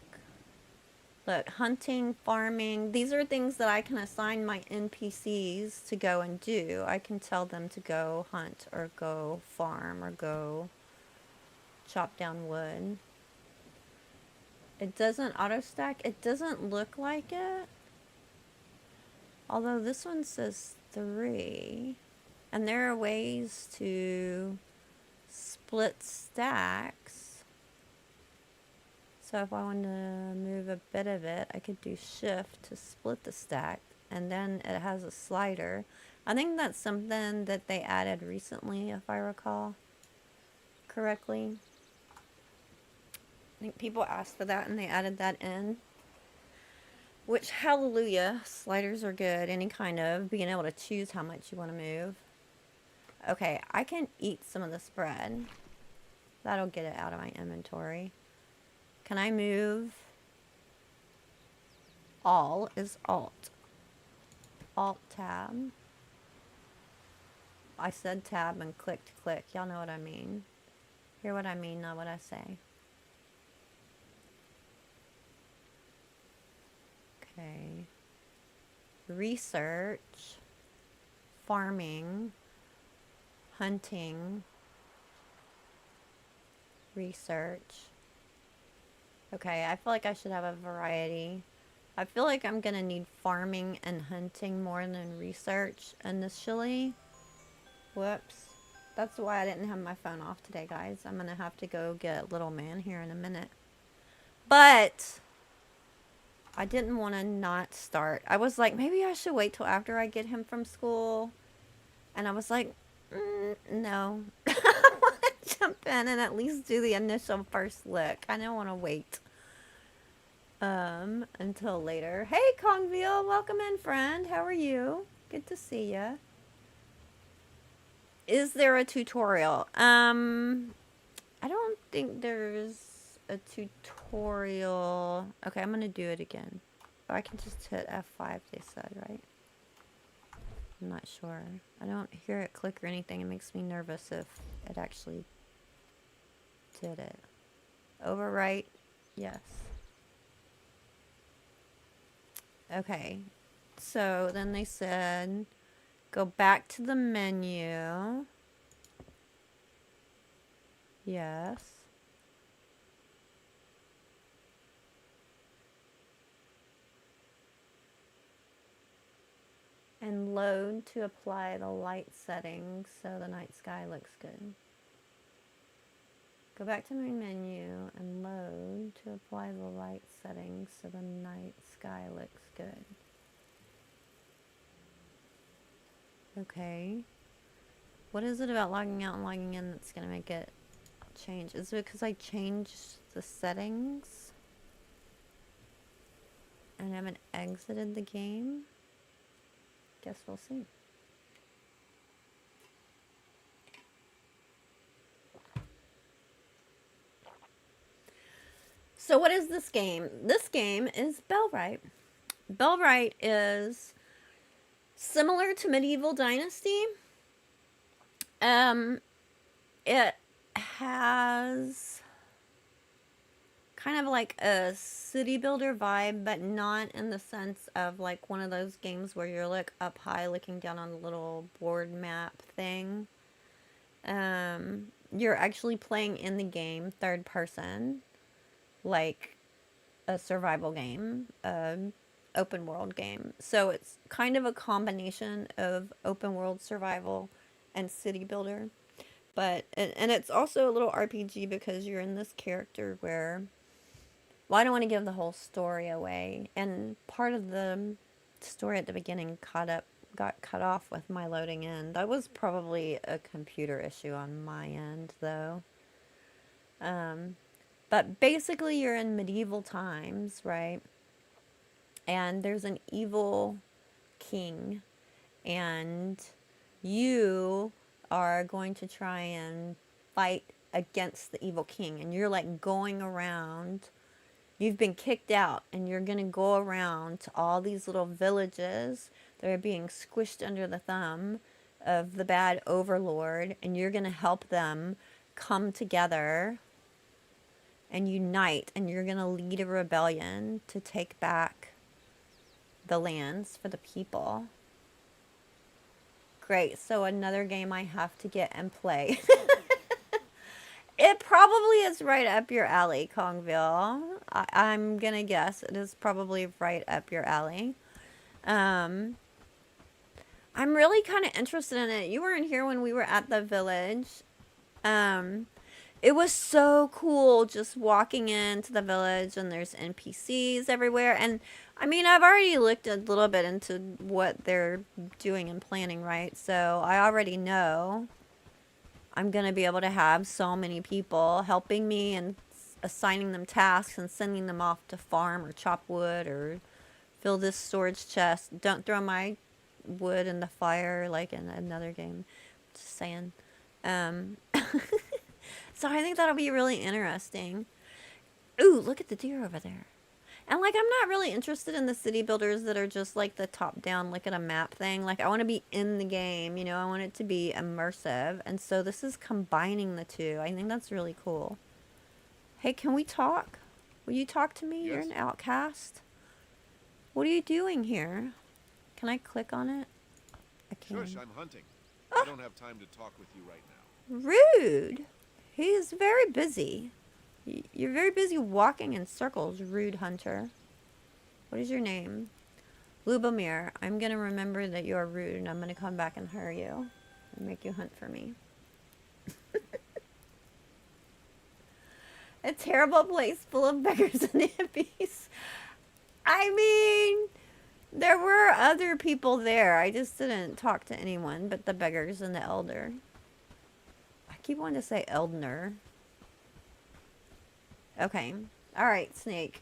Look, hunting, farming, these are things that I can assign my NPCs to go and do. I can tell them to go hunt or go farm or go chop down wood. It doesn't auto stack. It doesn't look like it. Although this one says 3. And there are ways to split stacks. So if I want to move a bit of it, I could do shift to split the stack. And then it has a slider. I think that's something that they added recently, if I recall correctly. I think people asked for that and they added that in. Which, hallelujah, sliders are good. Any kind of being able to choose how much you want to move. Okay, I can eat some of this bread. That'll get it out of my inventory. Can I move? All is Alt. Alt tab. I said tab and clicked click. Y'all know what I mean. Hear what I mean, not what I say. Okay. Research. Farming. Hunting. Research. Okay, I feel like I should have a variety. I feel like I'm gonna need farming and hunting more than research initially. Whoops. That's why I didn't have my phone off today, guys. I'm gonna have to go get little man here in a minute. But I didn't want to not start. I was like, maybe I should wait till after I get him from school. And I was like, no. I want to jump in and at least do the initial first look. I don't want to wait until later. Hey, Kongville, welcome in, friend. How are you? Good to see ya. Is there a tutorial? I don't think there's a tutorial. Okay, I'm gonna do it again. Oh, I can just hit F5, they said, right? I'm not sure. I don't hear it click or anything. It makes me nervous if it actually did it. Overwrite, yes. Okay, so then they said go back to the menu. Yes. And load to apply the light settings so the night sky looks good. Go back to my menu and load to apply the light settings so the night sky looks good. Okay. What is it about logging out and logging in that's going to make it change? Is it because I changed the settings and haven't exited the game? Guess we'll see. So what is this game? This game is Bellwright. Bellwright is similar to Medieval Dynasty. It has kind of like a city builder vibe, but not in the sense of like one of those games where you're like up high looking down on a little board map thing. You're actually playing in the game third person, like a survival game, open world game. So it's kind of a combination of open world survival and city builder. But, and it's also a little RPG because you're in this character where, well, I don't want to give the whole story away. And part of the story at the beginning got cut off with my loading in. That was probably a computer issue on my end, though. But basically you're in medieval times, right? And there's an evil king. And you are going to try and fight against the evil king, and you're like going around. You've been kicked out, and you're gonna go around to all these little villages that are being squished under the thumb of the bad overlord, and you're gonna help them come together and unite, and you're gonna lead a rebellion to take back the lands for the people. Great, so another game I have to get and play. It probably is right up your alley, Kongville. I'm gonna guess it is probably right up your alley. I'm really kind of interested in it. You weren't here when we were at the village. It was so cool just walking into the village, and there's NPCs everywhere. And I mean, I've already looked a little bit into what they're doing and planning, right? So I already know I'm going to be able to have so many people helping me and assigning them tasks and sending them off to farm or chop wood or fill this storage chest. Don't throw my wood in the fire like in another game. Just saying. So I think that'll be really interesting. Ooh, look at the deer over there. And like, I'm not really interested in the city builders that are just like the top down look at a map thing. Like, I want to be in the game, you know, I want it to be immersive. And so this is combining the two. I think that's really cool. Hey, can we talk? Will you talk to me? Yes. You're an outcast. What are you doing here? Can I click on it? I can. Shush, I'm hunting. I don't have time to talk with you right now. Rude. He is very busy. You're very busy walking in circles, rude hunter. What is your name? Lubomir. I'm going to remember that you are rude, and I'm going to come back and hire you and make you hunt for me. A terrible place full of beggars and hippies. I mean, there were other people there. I just didn't talk to anyone but the beggars and the elder. I keep wanting to say Eldner. Okay. Alright, Snake.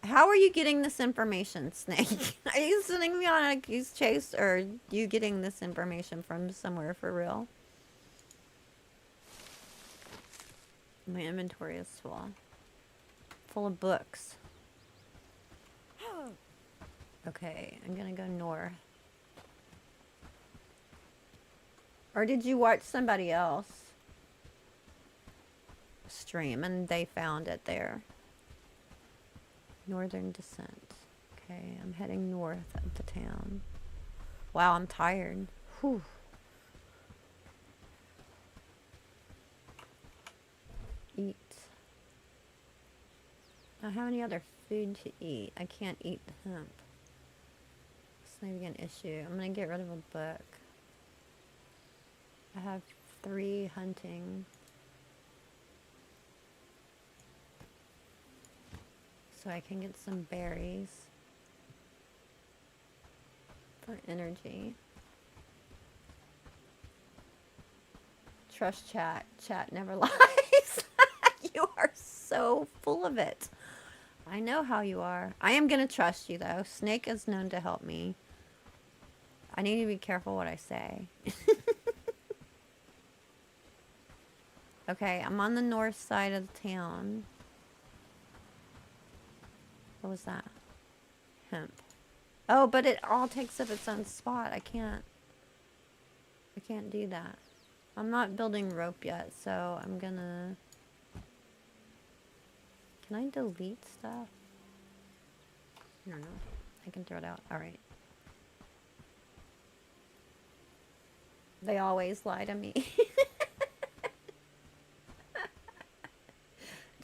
How are you getting this information, Snake? Are you sending me on a goose chase, or are you getting this information from somewhere for real? My inventory is full. Full of books. Okay, I'm gonna go north. Or did you watch somebody else stream and they found it there? Northern Descent. Okay, I'm heading north of the town. Wow, I'm tired. Whew. Eat. I don't have any other food to eat. I can't eat the hemp. It's maybe an issue. I'm gonna get rid of a book. I have 3 hunting. So I can get some berries for energy. Trust chat. Chat never lies. You are so full of it. I know how you are. I am going to trust you, though. Snake is known to help me. I need to be careful what I say. Okay, I'm on the north side of the town. What was that? Hemp. Oh, but it all takes up its own spot. I can't do that. I'm not building rope yet, so I'm gonna... Can I delete stuff? I don't know. I can throw it out. Alright. They always lie to me.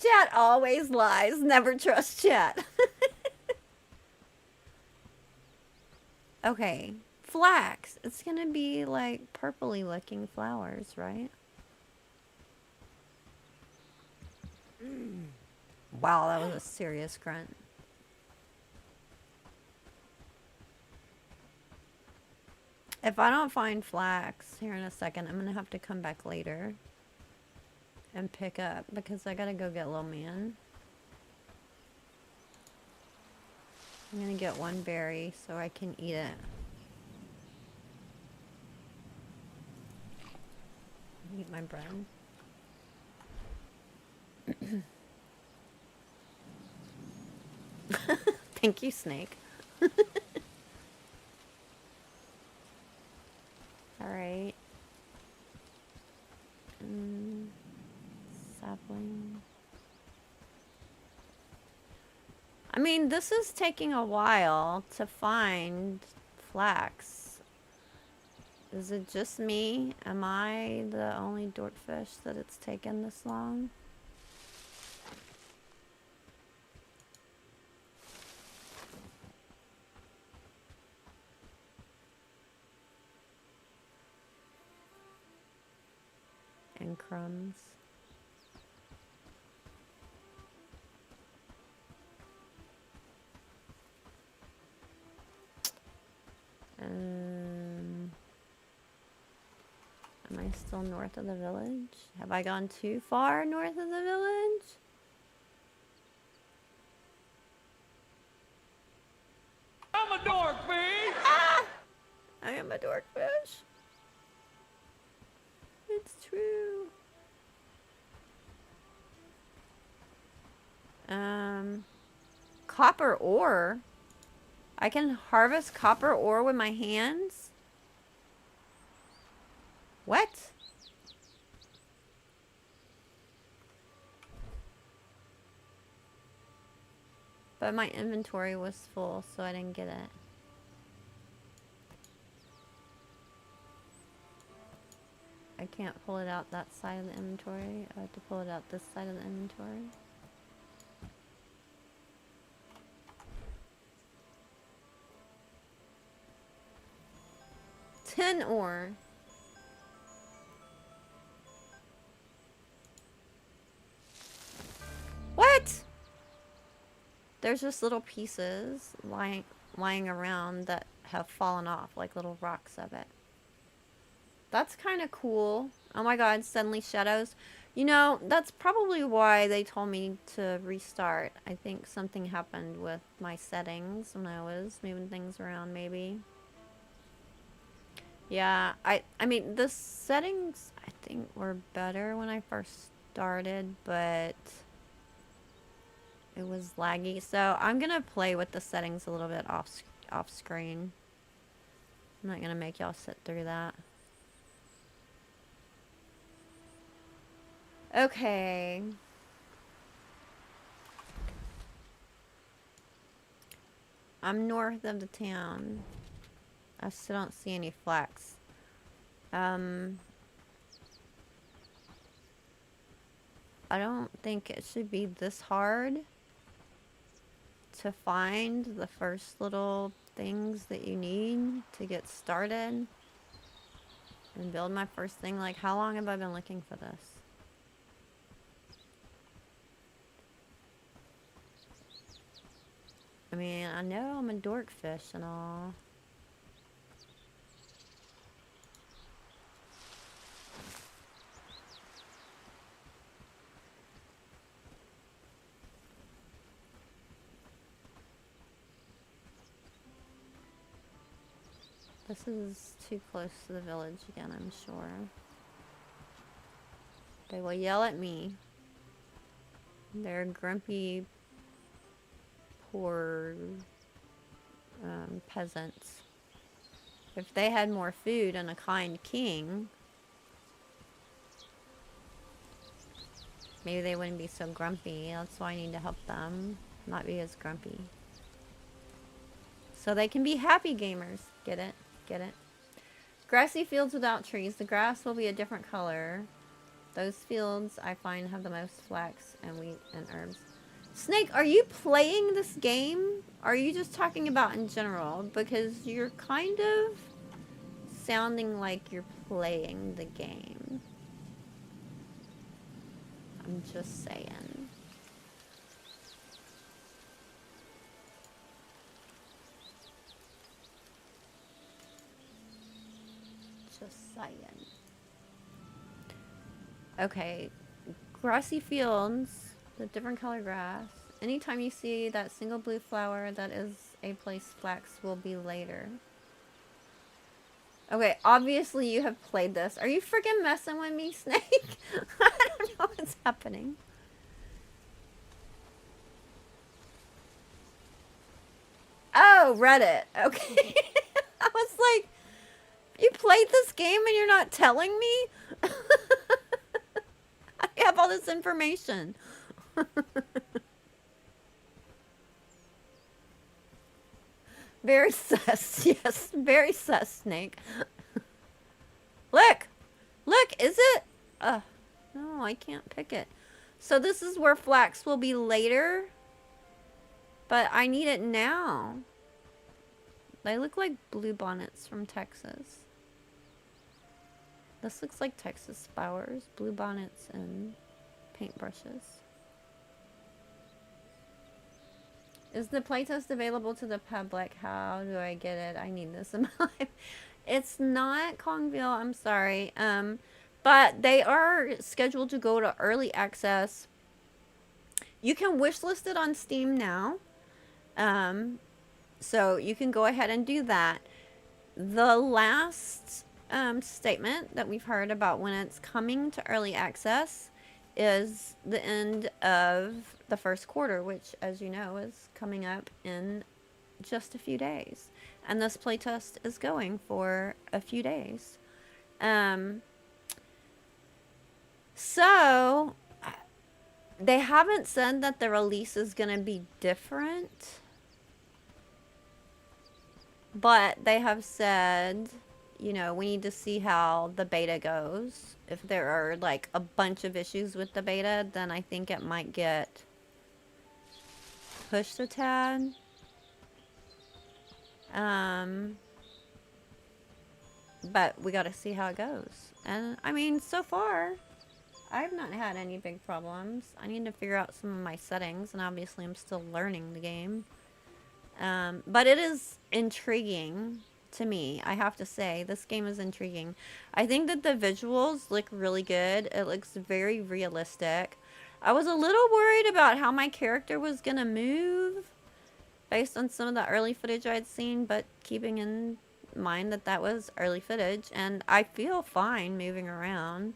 Chat always lies. Never trust chat. Okay. Flax. It's gonna be like purpley looking flowers, right? Wow, that was a serious grunt. If I don't find flax here in a second, I'm gonna have to come back later and pick up, because I gotta go get little man. I'm gonna get 1 berry so I can eat it. eat my bread. Thank you, Snake. Alright. Sapling. I mean, this is taking a while to find flax. Is it just me? Am I the only dorkfish that it's taken this long? And crumbs. Am I still north of the village? Have I gone too far north of the village? I'm a dorkfish! Ah! I am a dorkfish. It's true. Copper ore? I can harvest copper ore with my hands? What? But my inventory was full, so I didn't get it. I can't pull it out that side of the inventory. I have to pull it out this side of the inventory. Tin ore. What? There's just little pieces lying around that have fallen off, like little rocks of it. That's kind of cool. Oh my god, suddenly shadows. You know, that's probably why they told me to restart. I think something happened with my settings when I was moving things around, maybe. Yeah, I mean, the settings, I think, were better when I first started, but it was laggy. So I'm going to play with the settings a little bit off screen. I'm not going to make y'all sit through that. Okay. I'm north of the town. I still don't see any flax. I don't think it should be this hard to find the first little things that you need to get started and build my first thing. Like, how long have I been looking for this? I mean, I know I'm a dorkfish and all. This is too close to the village again, I'm sure. They will yell at me. They're grumpy, poor peasants. If they had more food and a kind king, maybe they wouldn't be so grumpy. That's why I need to help them not be as grumpy. So they can be happy gamers. Get it? Get it? Grassy fields without trees. The grass will be a different color. Those fields I find have the most flax and wheat and herbs. Snake, are you playing this game? Or are you just talking about in general? Because you're kind of sounding like you're playing the game. I'm just saying. Just saying. Okay, grassy fields, the different color grass. Anytime you see that single blue flower, that is a place flax will be later. Okay, obviously you have played this. Are you freaking messing with me, Snake? I don't know what's happening. Oh, Reddit. Okay. I was like, you played this game and you're not telling me? I have all this information. Very sus, yes. Very sus, Snake. Look! Look, is it? No, I can't pick it. So this is where flax will be later. But I need it now. They look like bluebonnets from Texas. This looks like Texas flowers, bluebonnets, and paintbrushes. Is the playtest available to the public? How do I get it? I need this in my life. It's not Kongville, I'm sorry. But they are scheduled to go to early access. You can wishlist it on Steam now. So you can go ahead and do that. The last statement that we've heard about when it's coming to early access is the end of the first quarter, which, as you know, is coming up in just a few days. And this playtest is going for a few days. So they haven't said that the release is going to be different. But they have said, you know, we need to see how the beta goes. If there are, like, a bunch of issues with the beta, then I think it might get pushed a tad. But we gotta see how it goes. And, I mean, so far, I've not had any big problems. I need to figure out some of my settings, and obviously I'm still learning the game. But it is intriguing to me, I have to say. This game is intriguing. I think that the visuals look really good. It looks very realistic. I was a little worried about how my character was gonna move based on some of the early footage I'd seen, but keeping in mind that that was early footage, and I feel fine moving around.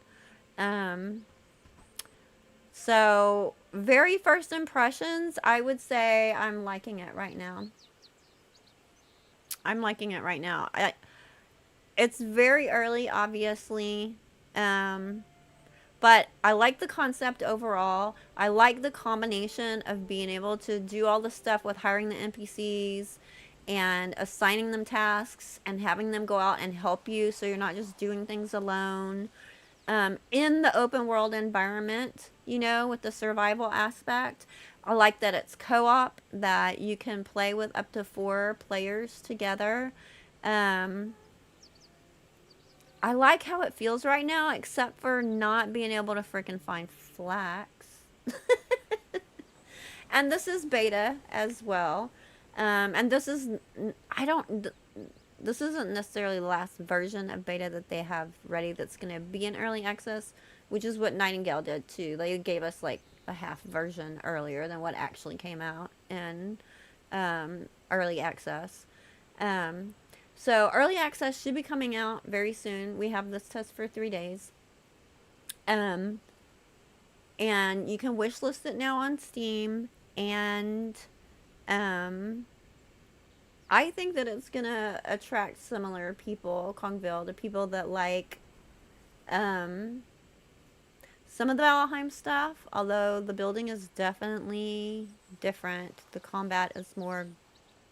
So, very first impressions, I would say I'm liking it right now. I'm liking it right now. It's very early, obviously, but I like the concept overall. I like the combination of being able to do all the stuff with hiring the NPCs and assigning them tasks and having them go out and help you so you're not just doing things alone. In the open world environment, you know, with the survival aspect. I like that it's co-op, that you can play with up to 4 players together. I like how it feels right now, except for not being able to freaking find flax. And this is beta as well. And this is, this isn't necessarily the last version of beta that they have ready that's going to be in early access, which is what Nightingale did too. They gave us like a half version earlier than what actually came out in early access. So early access should be coming out very soon. We have this test for 3 days. And you can wishlist it now on Steam, and I think that it's gonna attract similar people, Kongville, to people that like some of the Valheim stuff, although the building is definitely different. The combat is more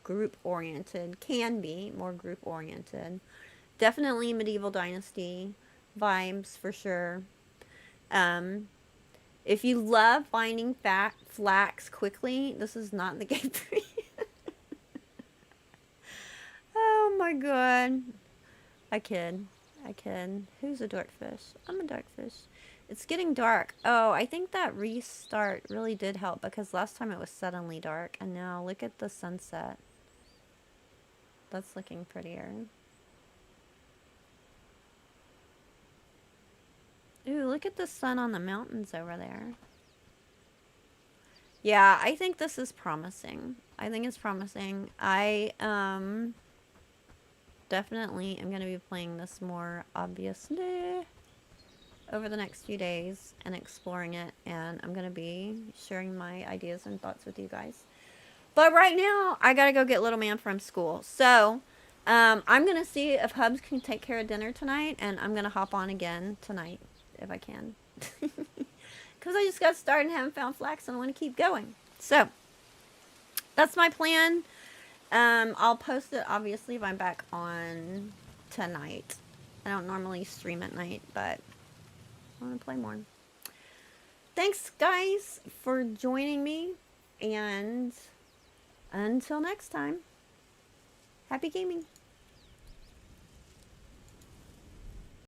group-oriented, can be more group-oriented. Definitely Medieval Dynasty vibes for sure. If you love finding flax quickly, this is not the game for you. Oh my god. I kid. Who's a darkfish? I'm a darkfish. It's getting dark. Oh, I think that restart really did help, because last time it was suddenly dark, and now look at the sunset. That's looking prettier. Ooh, look at the sun on the mountains over there. Yeah, I think this is promising. I think it's promising. I definitely am going to be playing this more, obviously, over the next few days and exploring it. And I'm going to be sharing my ideas and thoughts with you guys. But right now, I got to go get little man from school. So, I'm going to see if Hubs can take care of dinner tonight. And I'm going to hop on again tonight, if I can. Because I just got started and haven't found flax and I want to keep going. So, that's my plan. I'll post it, obviously, if I'm back on tonight. I don't normally stream at night, but I want to play more. Thanks, guys, for joining me. And until next time, happy gaming.